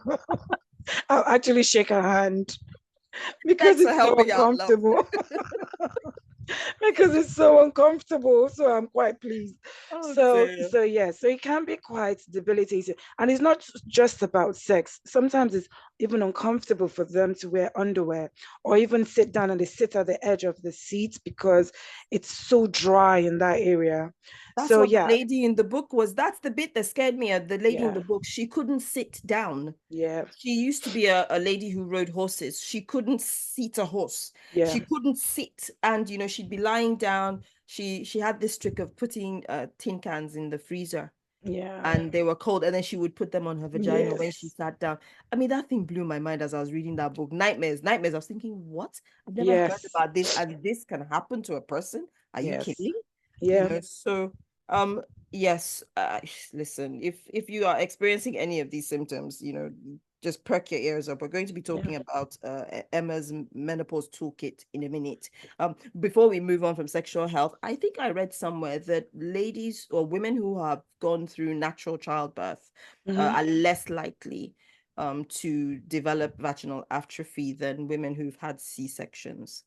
I'll actually shake her hand because Thanks for it's so helping out, love. uncomfortable. Because it's so uncomfortable. So I'm quite pleased. Oh dear. So yeah, so it can be quite debilitating. And it's not just about sex. Sometimes it's even uncomfortable for them to wear underwear or even sit down and they sit at the edge of the seat because it's so dry in that area. That's So what the yeah, lady in the book was. That's the bit that scared me. The lady in yeah, the book, she couldn't sit down. yeah, She used to be a lady who rode horses. She couldn't seat a horse. yeah, She couldn't sit, and she'd be lying down. She had this trick of putting tin cans in the freezer, yeah, and they were cold, and then she would put them on her vagina when she yes, sat down. I mean, that thing blew my mind as I was reading that book. Nightmares, nightmares. I was thinking, what? I've never heard yes, about this, and this can happen to a person. Are you yes, kidding? yeah, So yes, listen, if you are experiencing any of these symptoms, just perk your ears up. We're going to be yeah. talking about Emma's menopause toolkit in a minute. Before we move on from sexual health, I think I read somewhere that ladies or women who have gone through natural childbirth are less likely to develop vaginal atrophy than women who've had C-sections.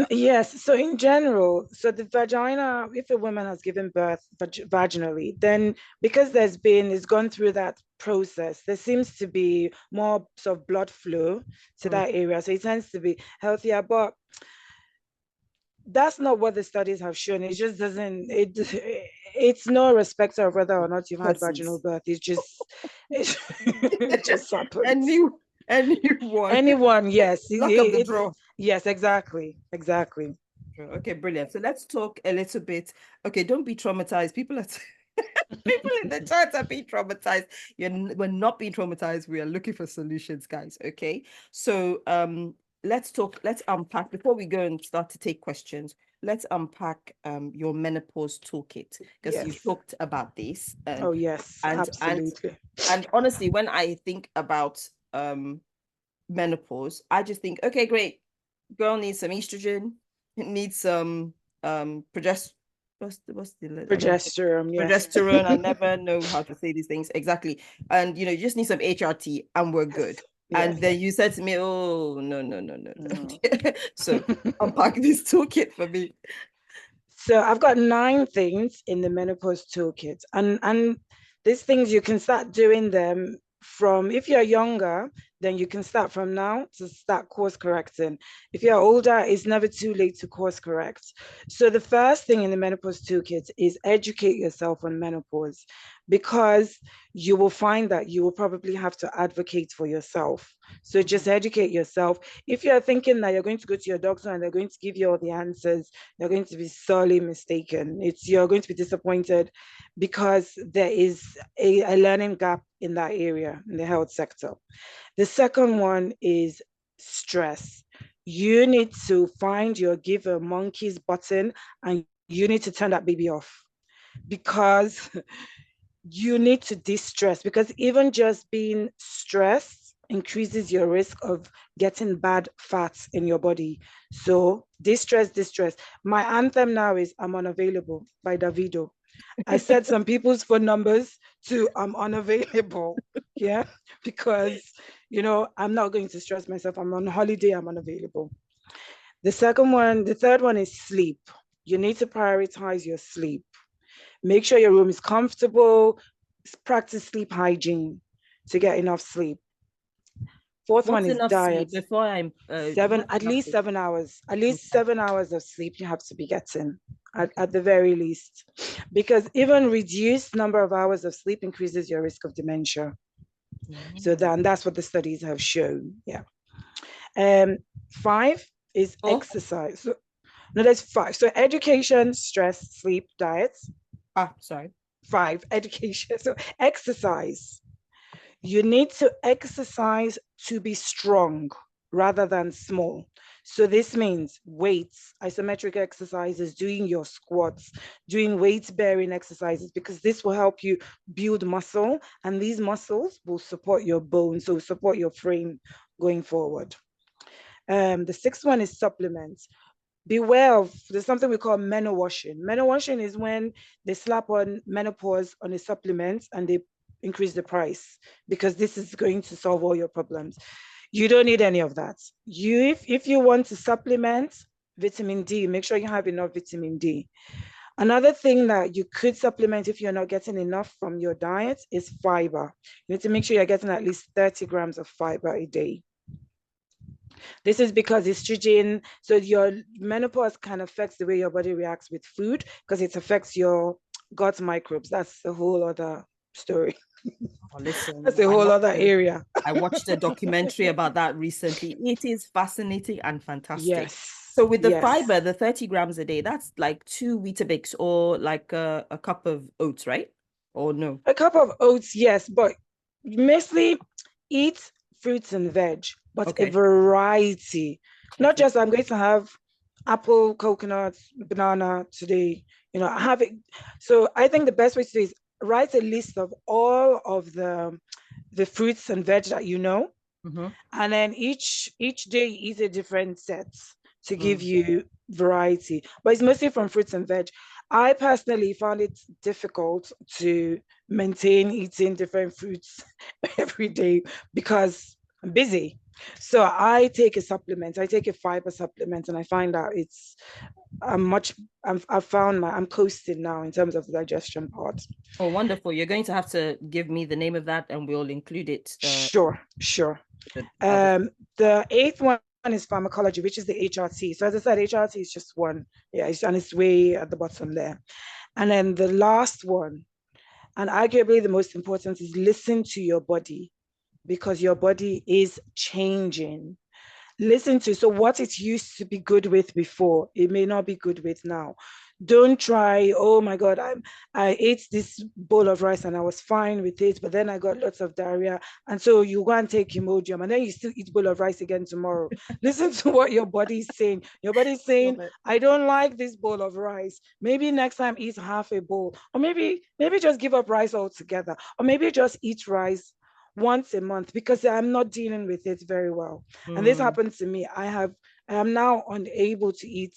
Yes, so in general, so the vagina, if a woman has given birth vaginally, then because it's gone through that process, there seems to be more sort of blood flow to Mm. that area. So it tends to be healthier, but that's not what the studies have shown. It just doesn't, it's no respecter of whether or not you've had vaginal Persons. birth. It just happens. Any anyone. Anyone, yes. Luck of the draw. Yes, exactly. Exactly. Okay, brilliant. So let's talk a little bit. Okay, don't be traumatized. People are people in the chat are being traumatized. We're not being traumatized. We are looking for solutions, guys. Okay. So let's unpack before we go and start to take questions. Let's unpack your menopause toolkit because you Yes. talked about this Oh, yes, and absolutely. and honestly, when I think about menopause, I just think, okay, great. Girl needs some estrogen, needs some what's the I don't Progesterone, yes. progesterone. I never know how to say these things exactly. And you just need some HRT and we're good. Yes. And then you said to me, oh no, no, no, no, no. No. So unpack this toolkit for me. So I've got 9 things in the menopause toolkit, and these things you can start doing them from if you're younger, then you can start from now to start course correcting. If you're older, it's never too late to course correct. So the first thing in the menopause toolkit is educate yourself on menopause, because you will find that you will probably have to advocate for yourself. So just educate yourself. If you're thinking that you're going to go to your doctor and they're going to give you all the answers, you're going to be sorely mistaken. You're going to be disappointed, because there is a learning gap in that area in the health sector. The second one is stress. You need to find your give a monkey's button, and you need to turn that baby off, because you need to de-stress, because even just being stressed increases your risk of getting bad fats in your body. So distress, distress. My anthem now is I'm Unavailable by Davido. I set some people's phone numbers to I'm unavailable. Yeah, because I'm not going to stress myself. I'm on holiday, I'm unavailable. The third one is sleep. You need to prioritize your sleep. Make sure your room is comfortable. Practice sleep hygiene to get enough sleep. Fourth one What's is enough sleep diet. before I'm At enough least sleep? 7 hours. At least Okay. 7 hours of sleep you have to be getting at the very least. Because even reduced number of hours of sleep increases your risk of dementia. So Mm. that's what the studies have shown. Yeah. Um, Five is Oh, exercise. No, there's five. So education, stress, sleep, diet. sorry. Five, education. So exercise. You need to exercise to be strong rather than small. So this means weights, isometric exercises, doing your squats, doing weight bearing exercises, because this will help you build muscle, and these muscles will support your bones, so support your frame going forward. The sixth one is supplements. Beware of, there's something we call menowashing. Menowashing is when they slap on menopause on a supplement and they increase the price, because this is going to solve all your problems. You don't need any of that. If you want to supplement vitamin D, make sure you have enough vitamin D. Another thing that you could supplement if you're not getting enough from your diet is fiber. You need to make sure you're getting at least 30 grams of fiber a day. This is because estrogen, so your menopause can affect the way your body reacts with food, because it affects your gut microbes. That's a whole other story. Oh, listen, That's a whole other area. I watched a documentary about that recently. It is fascinating and fantastic. Yes, So with the yes. fiber, the 30 grams a day, that's like 2 Weetabix or like a cup of oats, right? Or no? A cup of oats, yes, but mostly eat fruits and veg, but a Okay. variety. Not Okay. just I'm going to have apple, coconut, banana today. I have it. So I think the best way to do is write a list of all of the fruits and veg that you know, Mm-hmm. and then each day eat a different set to give Mm. you variety, but it's mostly from fruits and veg. I personally found it difficult to maintain eating different fruits every day, because I'm busy. So I take a supplement. I take a fiber supplement, and I find out I'm coasting now in terms of the digestion part. Oh, wonderful. You're going to have to give me the name of that and we'll include it. Sure. The eighth one is pharmacology, which is the HRT. So as I said, HRT is just one. Yeah, and it's way at the bottom there. And then the last one, and arguably the most important, is listen to your body, because your body is changing. Listen to, so what it used to be good with before, it may not be good with now. Don't try, oh my God, I ate this bowl of rice and I was fine with it, but then I got lots of diarrhea. And so you go and take Imodium and then you still eat bowl of rice again tomorrow. Listen to what your body is saying. Your body is saying, I don't like this bowl of rice. Maybe next time eat half a bowl, or maybe just give up rice altogether, or maybe just eat rice once a month because I'm not dealing with it very well. And this happens to me. I am now unable to eat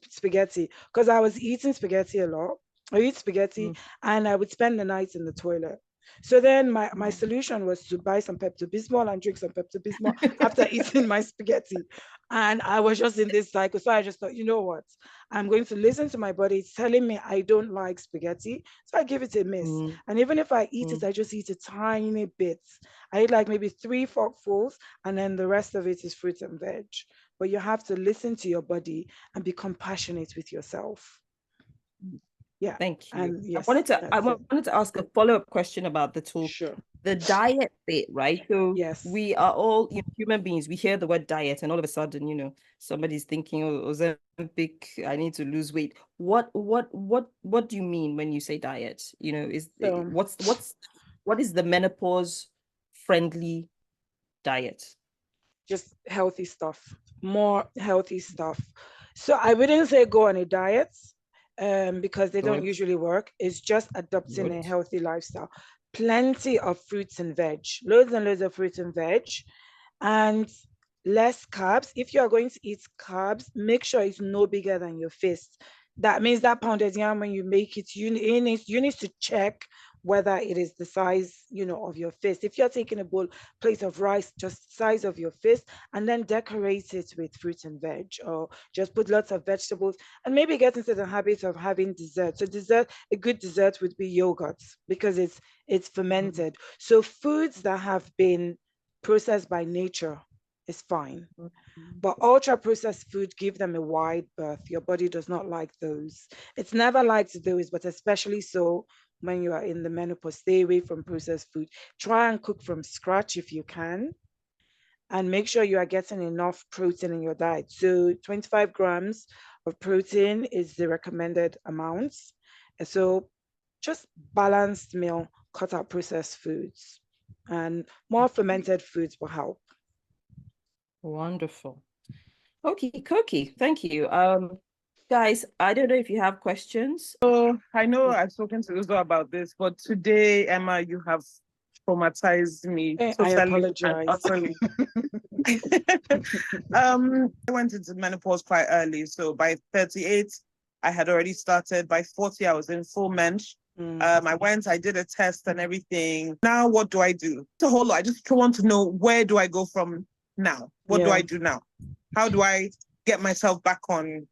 spaghetti because I was eating spaghetti a lot. I eat spaghetti and I would spend the night in the toilet. So then my solution was to buy some Pepto-Bismol and drink some Pepto-Bismol after eating my spaghetti. And I was just in this cycle. So I just thought, you know what? I'm going to listen to my body. It's telling me I don't like spaghetti. So I give it a miss. And even if I eat it, I just eat a tiny bit. I eat like maybe 3 forkfuls, and then the rest of it is fruit and veg. But you have to listen to your body and be compassionate with yourself. Yeah. Thank you. And yes, I wanted to ask a follow-up question about the tool. Sure. The diet bit, right? So yes, we are all, human beings. We hear the word diet, and all of a sudden, somebody's thinking, "Oh, Ozempic, I need to lose weight." What do you mean when you say diet? What is the menopause friendly diet? Just healthy stuff, more healthy stuff. So I wouldn't say go on a diet because they don't usually work. It's just adopting a healthy lifestyle. Plenty of fruits and veg, loads and loads of fruits and veg, and less carbs. If you are going to eat carbs, make sure it's no bigger than your fist. That means that pounded yam, when you make it, you need to check whether it is the size, of your fist. If you're taking a plate of rice, just size of your fist, and then decorate it with fruits and veg, or just put lots of vegetables, and maybe get into the habit of having dessert. So a good dessert would be yogurt because it's fermented. So foods that have been processed by nature is fine. But ultra processed food, give them a wide berth. Your body does not like those. It's never liked those, but especially so when you are in the menopause. Stay away from processed food. Try and cook from scratch if you can. And make sure you are getting enough protein in your diet. So 25 grams of protein is the recommended amount. And so just balanced meal, cut out processed foods, and more fermented foods will help. Wonderful. Okay, Koki, thank you. Guys, I don't know if you have questions. So I know I've spoken to Uzo about this, but today, Emma, you have traumatized me totally. I apologize. Utterly. I went into menopause quite early. So by 38, I had already started. By 40, I was in full mensch. I did a test and everything. Now, what do I do? It's a whole lot. I just want to know, where do I go from now? What do I do now? How do I get myself back on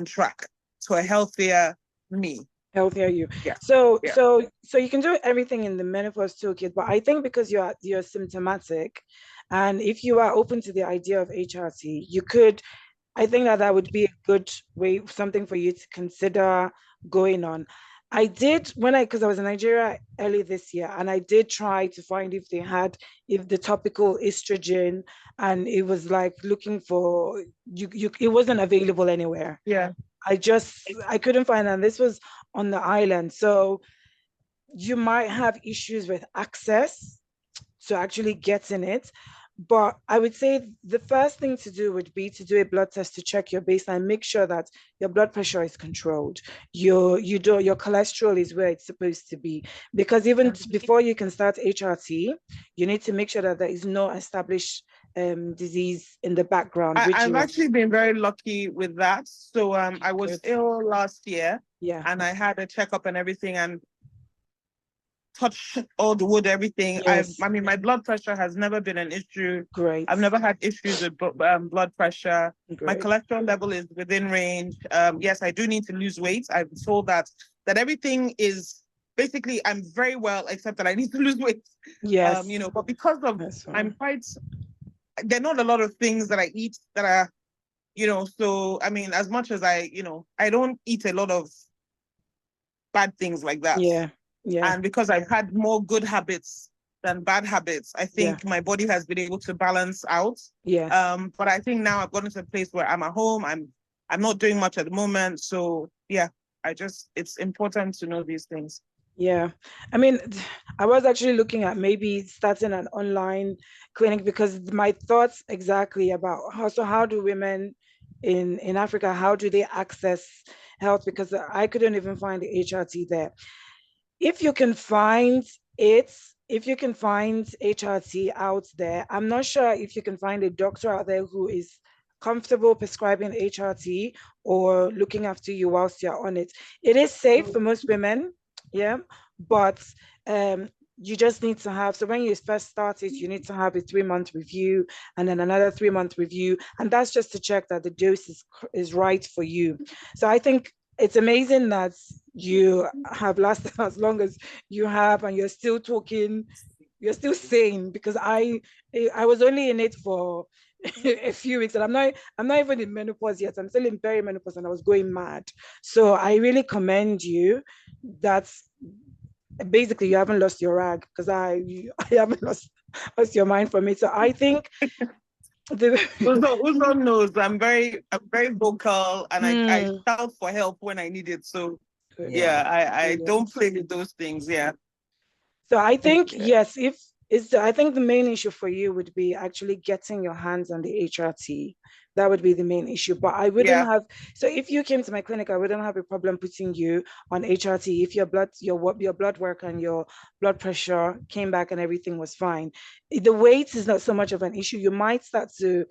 track to a healthier me? Healthier you. Yeah. So you can do everything in the menopause toolkit, but I think because you're symptomatic, and if you are open to the idea of HRT, I think that would be a good way, something for you to consider going on. I did because I was in Nigeria early this year, and I did try to find if the topical estrogen, and it was like looking for it wasn't available anywhere. Yeah. I couldn't find it, and this was on the island. So you might have issues with access to actually getting it. But I would say the first thing to do would be to do a blood test to check your baseline, make sure that your blood pressure is controlled. Your cholesterol is where it's supposed to be. Because even before you can start HRT, you need to make sure that there is no established disease in the background. I've actually been very lucky with that. So I was ill last year, yeah, and I had a checkup and everything, and touch all the wood, everything. Yes. I mean, my blood pressure has never been an issue. Great. I've never had issues with blood pressure. Great. My cholesterol level is within range. Yes, I do need to lose weight. I'm told that everything is basically, I'm very well, except that I need to lose weight. Yes. You know, but because of, That's fine. I'm quite, there are not a lot of things that I eat that are, you know, so, I mean, as much as I, you know, I don't eat a lot of bad things like that. Yeah. Yeah. And because I've had more good habits than bad habits, I think my body has been able to balance out. Yes. But I think now I've gotten to a place where I'm at home. I'm not doing much at the moment. So yeah, it's important to know these things. Yeah. I mean, I was actually looking at maybe starting an online clinic, because my thoughts exactly about how do women in Africa, how do they access health? Because I couldn't even find the HRT there. If you can find it, if you can find HRT out there, I'm not sure if you can find a doctor out there who is comfortable prescribing HRT or looking after you whilst you're on it. It is safe for most women, yeah, but you just need to have, so when you first start it, you need to have a 3-month review and then another 3-month review. And that's just to check that the dose is right for you. So I think it's amazing that you have lasted as long as you have, and you're still talking, you're still sane, because I was only in it for a few weeks, and I'm not even in menopause yet. I'm still in perimenopause, and I was going mad. So I really commend you. That's basically, you haven't lost your rag, because I haven't lost your mind from it. So I think Uzo knows I'm very vocal, and I shout for help when I need it. So yeah, I don't play with those things. Yeah. So I think, yes, I think the main issue for you would be actually getting your hands on the HRT. That would be the main issue. But I wouldn't have, so if you came to my clinic, I wouldn't have a problem putting you on HRT if your blood work and your blood pressure came back and everything was fine. The weight is not so much of an issue. You might start to,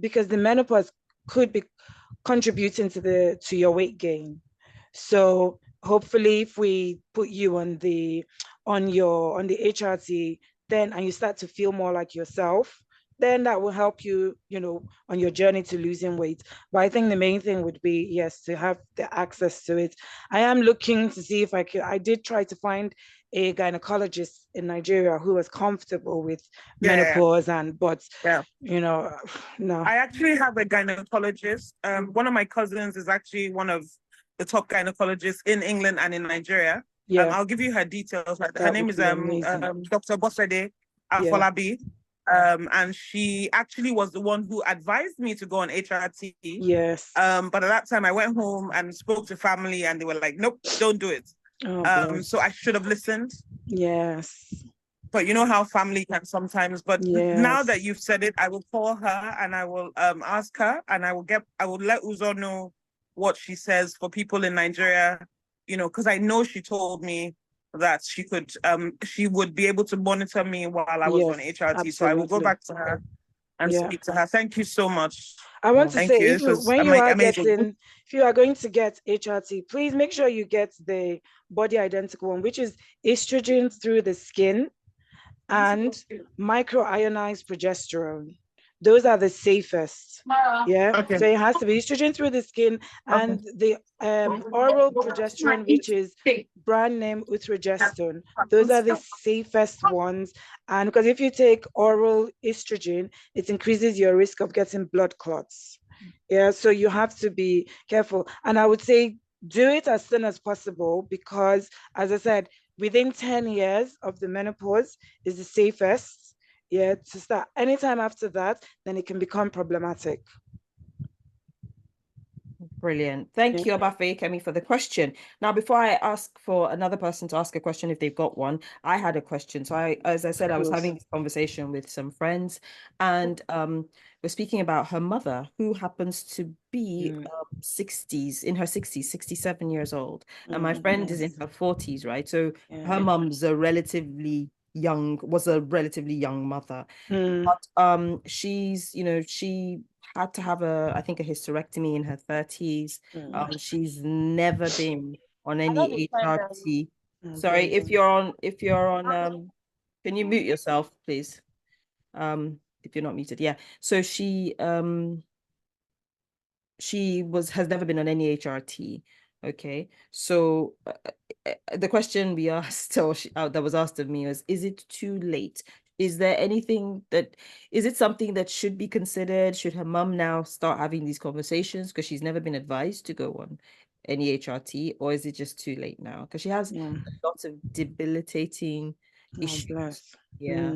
because the menopause could be contributing to your weight gain. So hopefully, if we put you on the HRT, then, and you start to feel more like yourself, then that will help you, on your journey to losing weight. But I think the main thing would be, yes, to have the access to it. I am looking to see if I did try to find a gynecologist in Nigeria who was comfortable with menopause, but no. I actually have a gynecologist. One of my cousins is actually one of the top gynecologists in England and in Nigeria. I'll give you her details. Her name is Dr. Bosede Afolabi. And she actually was the one who advised me to go on HRT. Yes. But at that time I went home and spoke to family, and they were like, nope, don't do it. So I should have listened. Yes. But you know how family can sometimes, but now that you've said it, I will call her and I will ask her, and I will let Uzo know what she says for people in Nigeria, because I know she told me that she would be able to monitor me while I was on HRT. Absolutely. So I will go back to her and speak to her. Thank you so much. I want to say, if you are going to get HRT, please make sure you get the body identical one, which is estrogen through the skin and microionized progesterone. Those are the safest. Okay. So it has to be estrogen through the skin and the oral progesterone, which is brand name utrogeston. Those are the safest ones. And because if you take oral estrogen, it increases your risk of getting blood clots. So you have to be careful. And I would say do it as soon as possible, because, as I said, within 10 years of the menopause is the safest. To start. Anytime after that, then it can become problematic. Brilliant. Thank you, Obafemi, for the question. Now, before I ask for another person to ask a question, if they've got one, I had a question. So as I said, I was having this conversation with some friends, and we're speaking about her mother, who happens to be in her 60s, 67 years old. And my friend is in her 40s, right? So her mom's was a relatively young mother. But she's, she had to have I think a hysterectomy in her 30s. She's never been on any HRT Sorry, if Brilliant. you're on, can you mute yourself, please? If you're not muted, yeah. So she has never been on any HRT. Okay, so the question we asked, or that was asked of me, was, is it too late? Is there anything is it something that should be considered? Should her mum now start having these conversations because she's never been advised to go on any HRT, or is it just too late now? Because she has lots of debilitating issues. Bless. Yeah.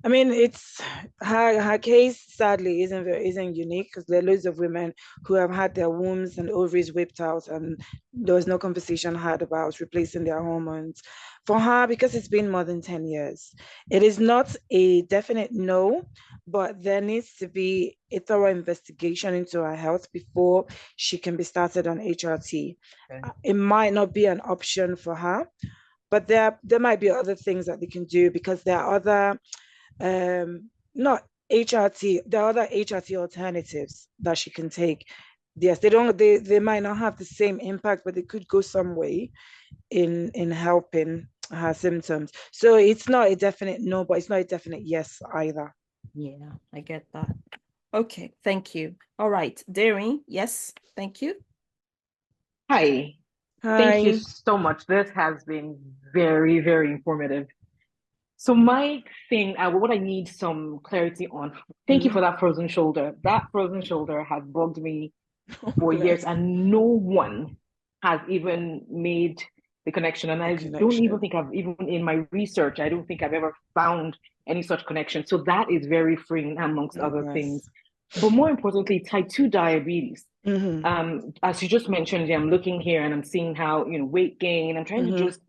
I mean, it's her case sadly isn't unique, because there are loads of women who have had their wombs and ovaries whipped out, and there was no conversation had about replacing their hormones. For her, because it's been more than 10 years, it is not a definite no, but there needs to be a thorough investigation into her health before she can be started on HRT. Okay. It might not be an option for her, but there might be other things that they can do, because there are other not HRT, there are other HRT alternatives that she can take. Yes, they might not have the same impact, but they could go some way in helping her symptoms. So it's not a definite no, but it's not a definite yes either. Yeah, I get that. Okay, thank you. All right, Darren, yes, thank you. Hi. Thank you so much. This has been very, very informative. So my thing, what I need some clarity on, thank you for that frozen shoulder. That frozen shoulder has bugged me for years, and no one has even made the connection. And I don't even think even in my research, I don't think I've ever found any such connection. So that is very freeing, amongst other things. But more importantly, type 2 diabetes. As you just mentioned, I'm looking here and I'm seeing how, weight gain. I'm trying to just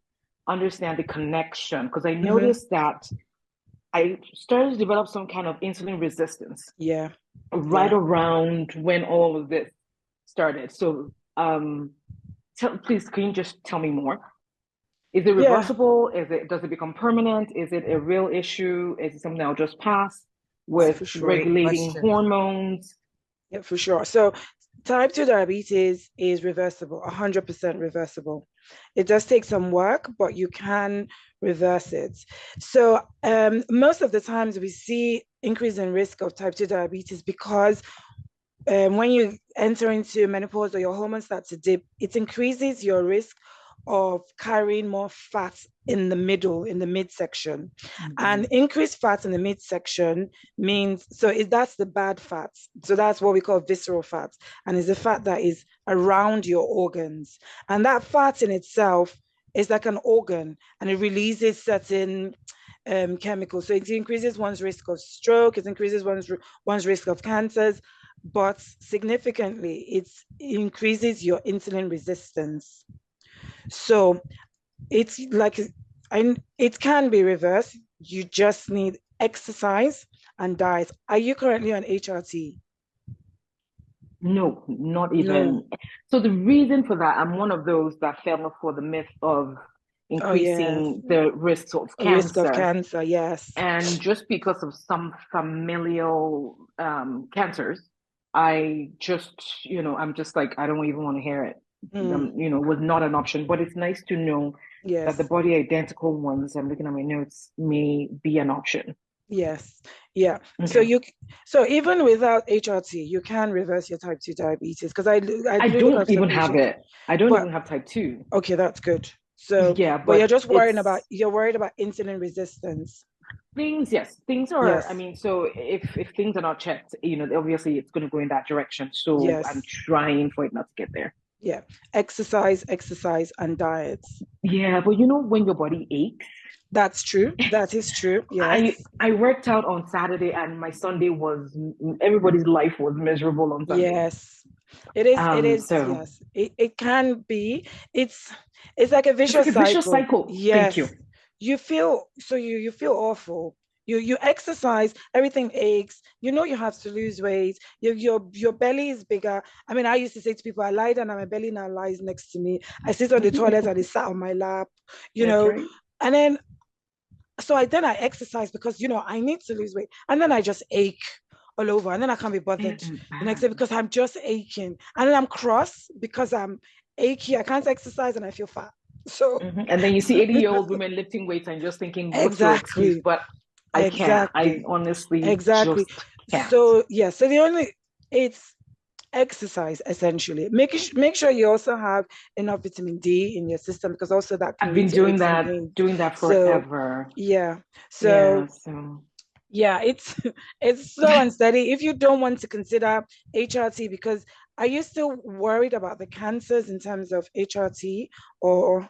understand the connection, because I noticed that I started to develop some kind of insulin resistance. Right around when all of this started. So please, can you just tell me more? Is it reversible? Does it become permanent? Is it a real issue? Is it something I'll just pass with regulating hormones? Yeah, for sure. So type 2 diabetes is reversible, 100% reversible. It does take some work, but you can reverse it. So most of the times we see increase in risk of type 2 diabetes because when you enter into menopause or your hormones start to dip, it increases your risk of carrying more fat in the midsection. And increased fat in the midsection means, that's the bad fat. So that's what we call visceral fat. And it's the fat that is around your organs. And that fat in itself is like an organ, and it releases certain chemicals. So it increases one's risk of stroke, it increases one's risk of cancers, but significantly, it increases your insulin resistance. So it's like, it can be reversed. You just need exercise and diet. Are you currently on HRT? No, not even. No. So the reason for that, I'm one of those that fell for the myth of increasing the risks of cancer. Risk of cancer, yes. And just because of some familial cancers, I just, I'm just like, I don't even want to hear it. Was not an option. But it's nice to know that the body identical ones, I'm looking at my notes, may be an option. Yes. Yeah. Okay. So even without HRT, you can reverse your type 2 diabetes, because I don't even have it. I don't even have type 2. Okay, that's good. So yeah, but you're just worried about insulin resistance. Things are, I mean, so if things are not checked, obviously it's going to go in that direction. So I'm trying for it not to get there. Yeah. Exercise, and diet. Yeah, but when your body aches. That's true. That is true. Yeah. I worked out on Saturday, and my Sunday everybody's life was miserable on Sunday. Yes. It is. So, yes. It can be. It's like a vicious cycle. Yes. Thank you. You feel awful. You exercise, everything aches. You have to lose weight. Your belly is bigger. I mean, I used to say to people, I lie down and my belly now lies next to me. I sit on the toilet and it sat on my lap. Right. And then I exercise because I need to lose weight, and then I just ache all over, and then I can't be bothered the next day because I'm just aching, and then I'm cross because I'm achy. I can't exercise and I feel fat. So And then you see 80-year-old women lifting weights and just thinking, what's your excuse? exactly, But I can't. I honestly exactly. just can't. So yeah, so it's exercise essentially. Make sure you also have enough vitamin D in your system, because also that can I've been lead to aches and pains. doing that So forever. yeah, so So yeah, it's so unsteady. If you don't want to consider HRT, because are you still worried about the cancers in terms of HRT, or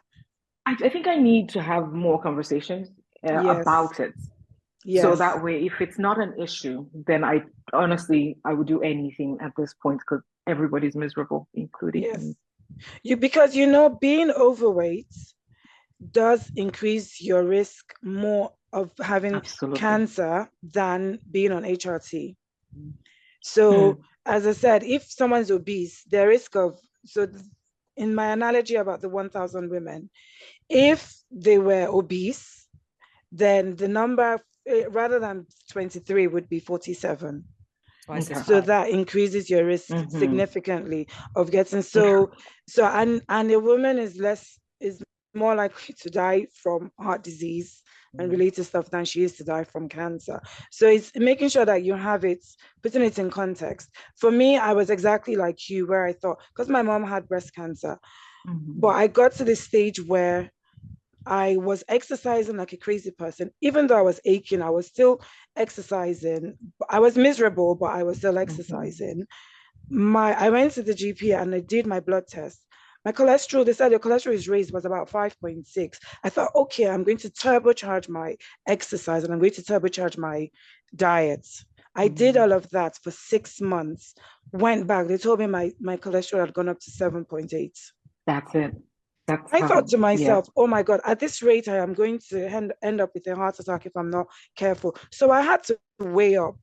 I think I need to have more conversations yes, about it. So yes, that way, if it's not an issue, then I honestly, I would do anything at this point because everybody's miserable, including yes, me. because being overweight does increase your risk more of having Absolutely. cancer than being on HRT. So, as I said, if someone's obese, the risk of, so in my analogy about the 1,000 women, if they were obese, then the number, rather than 23, would be 47. So that increases your risk significantly of getting and a woman is more likely to die from heart disease and related stuff than she is to die from cancer. So it's making sure that you have it, putting it in context. For me, I was exactly like you, where I thought, because my mom had breast cancer, but I got to the stage where I was exercising like a crazy person. Even though I was aching, I was still exercising. I was miserable, but I was still exercising. I went to the GP and I did my blood test. My cholesterol, they said your cholesterol is raised, was about 5.6. I thought, okay, I'm going to turbocharge my exercise and I'm going to turbocharge my diet. I did all of that for 6 months. Went back. They told me my cholesterol had gone up to 7.8. That's it. I thought to myself, oh my God, at this rate, I am going to end up with a heart attack if I'm not careful. So I had to weigh up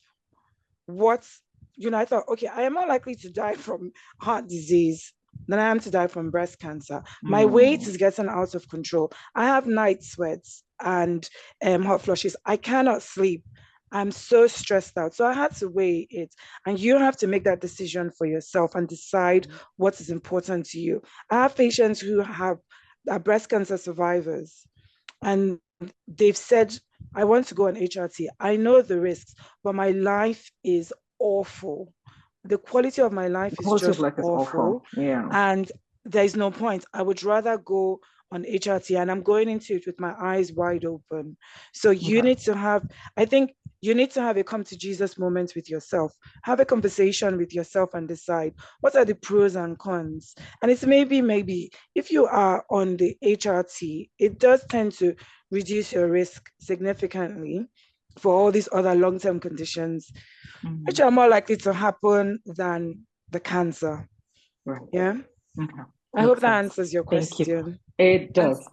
I thought, okay, I am more likely to die from heart disease than I am to die from breast cancer. My weight is getting out of control. I have night sweats and hot flushes. I cannot sleep. I'm so stressed out. So I had to weigh it. And you have to make that decision for yourself and decide what is important to you. I have patients who are breast cancer survivors, and they've said, I want to go on HRT. I know the risks, but my life is awful. The quality of my life is just awful. Yeah. And there's no point. I would rather go on HRT, and I'm going into it with my eyes wide open. So you need to have, I think you need to have a come to Jesus moment with yourself. Have a conversation with yourself and decide what are the pros and cons. And it's maybe if you are on the HRT, it does tend to reduce your risk significantly for all these other long-term conditions, which are more likely to happen than the cancer. Right. Yeah. I hope that answers your question. Thank you. It does.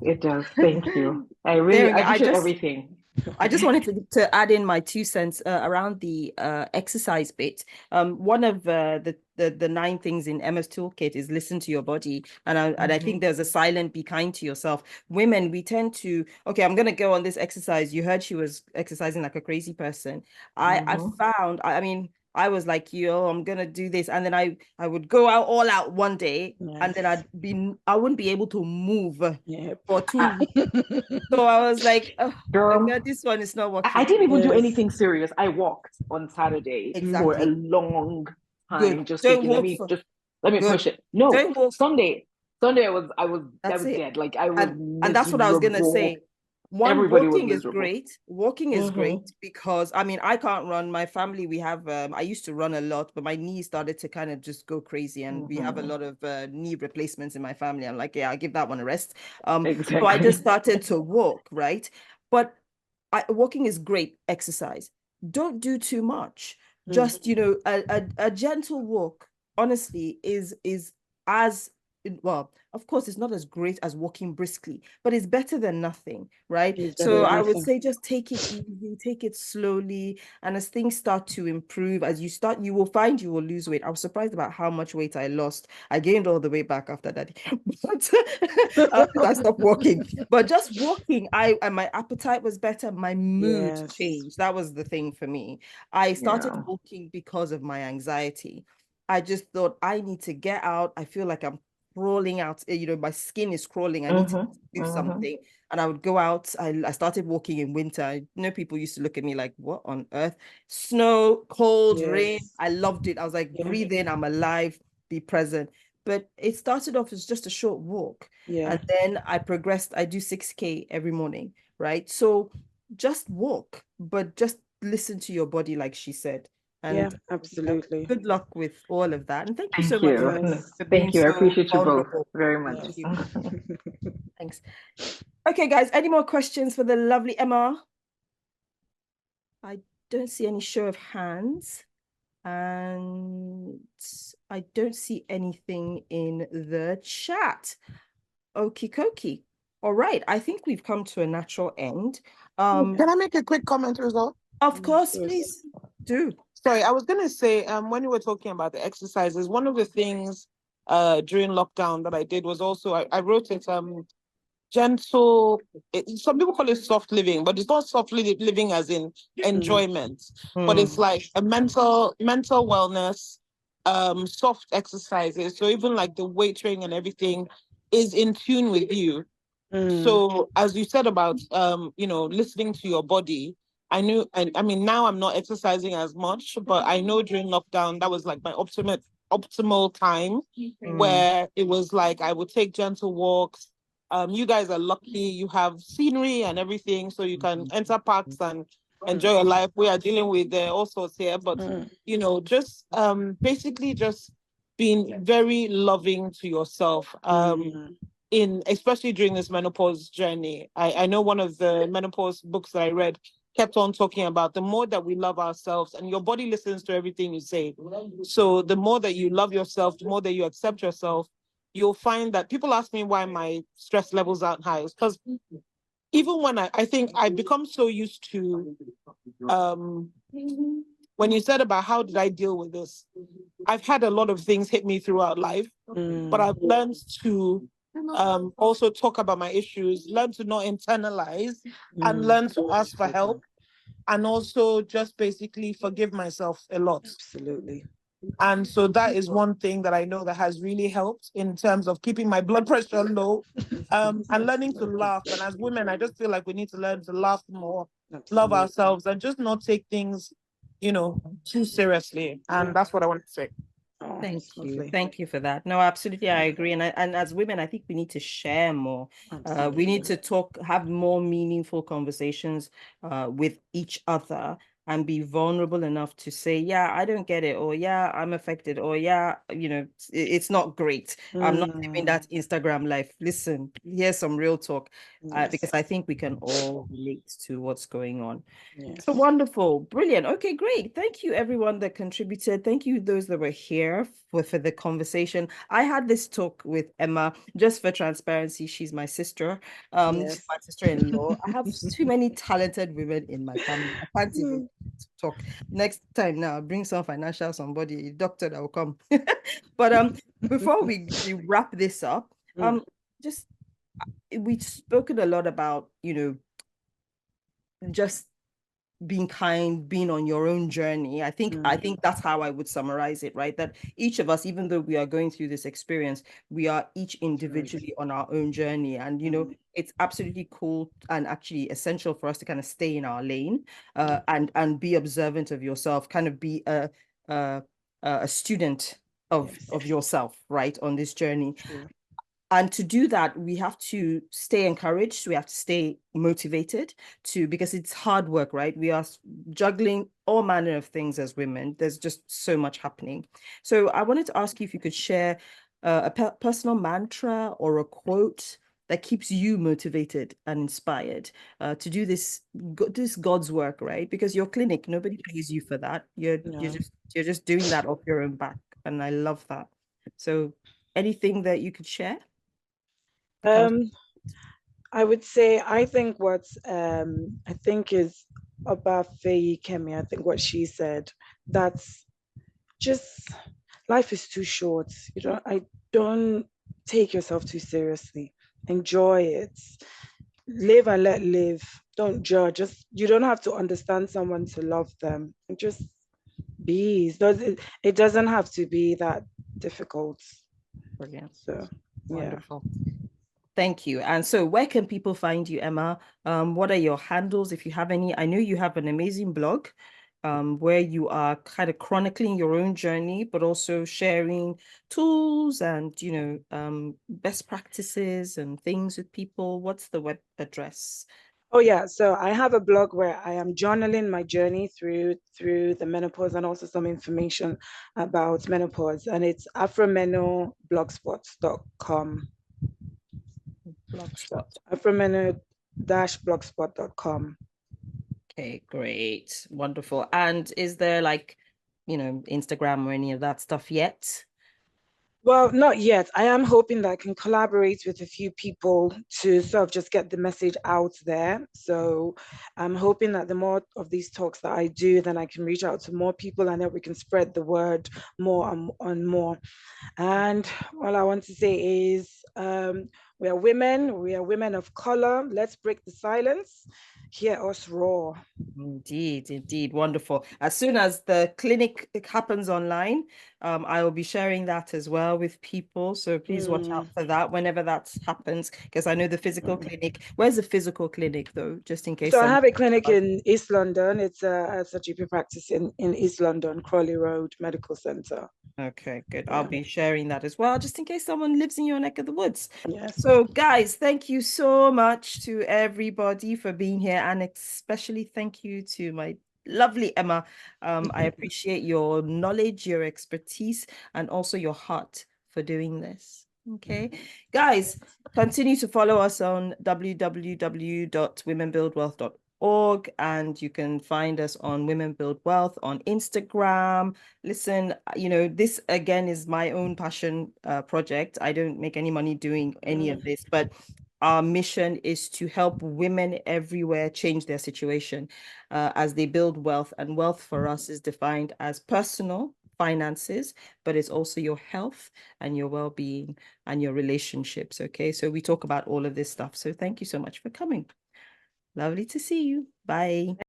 Thank you. I appreciate everything. I just wanted to add in my 2 cents around the exercise bit. One of the 9 things in Emma's toolkit is listen to your body. And I think there's a silent be kind to yourself. Women, we tend to, okay, I'm going to go on this exercise. You heard she was exercising like a crazy person. I found, I mean, I was like, I'm gonna do this, and then I would go out all out one day, and then I wouldn't be able to move for 2 weeks. So I was like, girl, this one is not working. I didn't even do anything serious. I walked on Saturday for a long time. Good. Just thinking, let me push it. No, Sunday I was dead. Like I was, and that's what I was gonna say. Walking is great. Walking is great because I mean I can't run. My family, we have I used to run a lot, but my knees started to kind of just go crazy, and we have a lot of knee replacements in my family. I'm like, yeah, I'll give that one a rest. So I just started to walk, right? But walking is great exercise. Don't do too much. Just a gentle walk, honestly, is as well, of course, it's not as great as walking briskly, but it's better than nothing, right? So I would say just take it easy, take it slowly. And as things start to improve, you will find you will lose weight. I was surprised about how much weight I lost. I gained all the way back after that. But I stopped walking. But just walking, and my appetite was better. My mood changed. That was the thing for me. I started walking because of my anxiety. I just thought I need to get out. I feel like I'm crawling out, my skin is crawling. I need to do something. And I would go out. I started walking in winter. I know people used to look at me like, what on earth? Snow, cold, rain. I loved it. I was like, breathe in, I'm alive, be present. But it started off as just a short walk. And then I progressed. I do 6K every morning, right? So just walk, but just listen to your body, like she said. And absolutely. Good luck with all of that. And thank you so Thank much you. for being Thank you. I so appreciate you both vulnerable. very much. Thank you. Thanks. Okay, guys, any more questions for the lovely Emma? I don't see any show of hands. And I don't see anything in the chat. Okie dokie. All right. I think we've come to a natural end. Can I make a quick comment, Rizal? Of course, please do. Sorry, I was gonna say, when you were talking about the exercises, one of the things during lockdown that I did was also I wrote it gentle. Some people call it soft living, but it's not soft living as in enjoyment, but it's like a mental wellness, soft exercises. So even like the weight training and everything is in tune with you. So as you said about listening to your body, I knew, I mean, now I'm not exercising as much, but I know during lockdown that was like my optimal time where it was like I would take gentle walks. You guys are lucky, you have scenery and everything, so you can enter parks and enjoy your life. We are dealing with all sorts here, but just basically just being very loving to yourself. Especially during this menopause journey. I know one of the menopause books that I read kept on talking about the more that we love ourselves, and your body listens to everything you say. So the more that you love yourself, the more that you accept yourself, you'll find that people ask me why my stress levels aren't high. It's because even when I think I've become so used to, when you said about how did I deal with this, I've had a lot of things hit me throughout life, but I've learned to also talk about my issues, learn to not internalize, and learn to ask for help, and also just basically forgive myself a lot. Absolutely. And so that is one thing that I know that has really helped in terms of keeping my blood pressure low, and learning to laugh. And as women, I just feel like we need to learn to laugh more, love ourselves, and just not take things, too seriously. And that's what I want to say. Thank you. Thank you for that. No, absolutely, I agree. And as women, I think we need to share more. We need to have more meaningful conversations with each other, and be vulnerable enough to say, yeah, I don't get it, or yeah, I'm affected, or yeah, it's not great. I'm not living that Instagram life. Listen, here's some real talk, because I think we can all relate to what's going on. So wonderful. Brilliant. Okay, great. Thank you, everyone that contributed. Thank you, those that were here for the conversation. I had this talk with Emma, just for transparency. She's my sister. She's my sister-in-law. I have too many talented women in my family. I can't even talk. Next time now, bring some financial somebody, a doctor that will come. But before we wrap this up, we've spoken a lot about, just being kind, being on your own journey. I think that's how I would summarize it, right? That each of us, even though we are going through this experience, we are each individually on our own journey. And it's absolutely cool and actually essential for us to kind of stay in our lane, and be observant of yourself, kind of be a student of yourself, right, on this journey. And to do that, we have to stay encouraged. We have to stay motivated because it's hard work, right? We are juggling all manner of things as women. There's just so much happening. So I wanted to ask you if you could share a personal mantra or a quote that keeps you motivated and inspired to do this God's work, right? Because your clinic, nobody pays you for that. You're just doing that off your own back, and I love that. So anything that you could share? I would say, I think what's I think is about Faye Kemi, I think what she said, that's just, life is too short. I don't take yourself too seriously. Enjoy it. Live and let live. Don't judge. You don't have to understand someone to love them. Just be. It doesn't have to be that difficult. Brilliant. So Wonderful. Thank you. And so where can people find you, Emma? What are your handles, if you have any? I know you have an amazing blog where you are kind of chronicling your own journey, but also sharing tools and, you know, best practices and things with people. What's the web address? Oh yeah, so I have a blog where I am journaling my journey through the menopause and also some information about menopause, and it's afromenoblogspot.com. Blogspot. afromeno-blogspot.com. Okay, great. Wonderful. And is there like, you know, Instagram or any of that stuff yet? Well, not yet. I am hoping that I can collaborate with a few people to sort of just get the message out there. So I'm hoping that the more of these talks that I do, then I can reach out to more people and then we can spread the word more and more. And all I want to say is we are women of color. Let's break the silence. Hear us roar. Indeed, indeed. Wonderful. As soon as the clinic happens online, I will be sharing that as well with people. So please watch out for that whenever that happens, because I know the physical clinic. Where's the physical clinic though? Just in case. So I have a clinic in East London. It's a GP practice in East London, Crawley Road Medical Center. Okay, good. I'll be sharing that as well, just in case someone lives in your neck of the woods. Yes. So guys, thank you so much to everybody for being here, and especially thank you to my lovely Emma. I appreciate your knowledge, your expertise, and also your heart for doing this. Okay, guys, continue to follow us on www.womenbuildwealth.org, and you can find us on Women Build Wealth on Instagram. Listen, you know, this again is my own passion project. I don't make any money doing any of this, but our mission is to help women everywhere change their situation as they build wealth. And wealth for us is defined as personal finances, but it's also your health and your well-being and your relationships. Okay, so we talk about all of this stuff. So thank you so much for coming. Lovely to see you. Bye.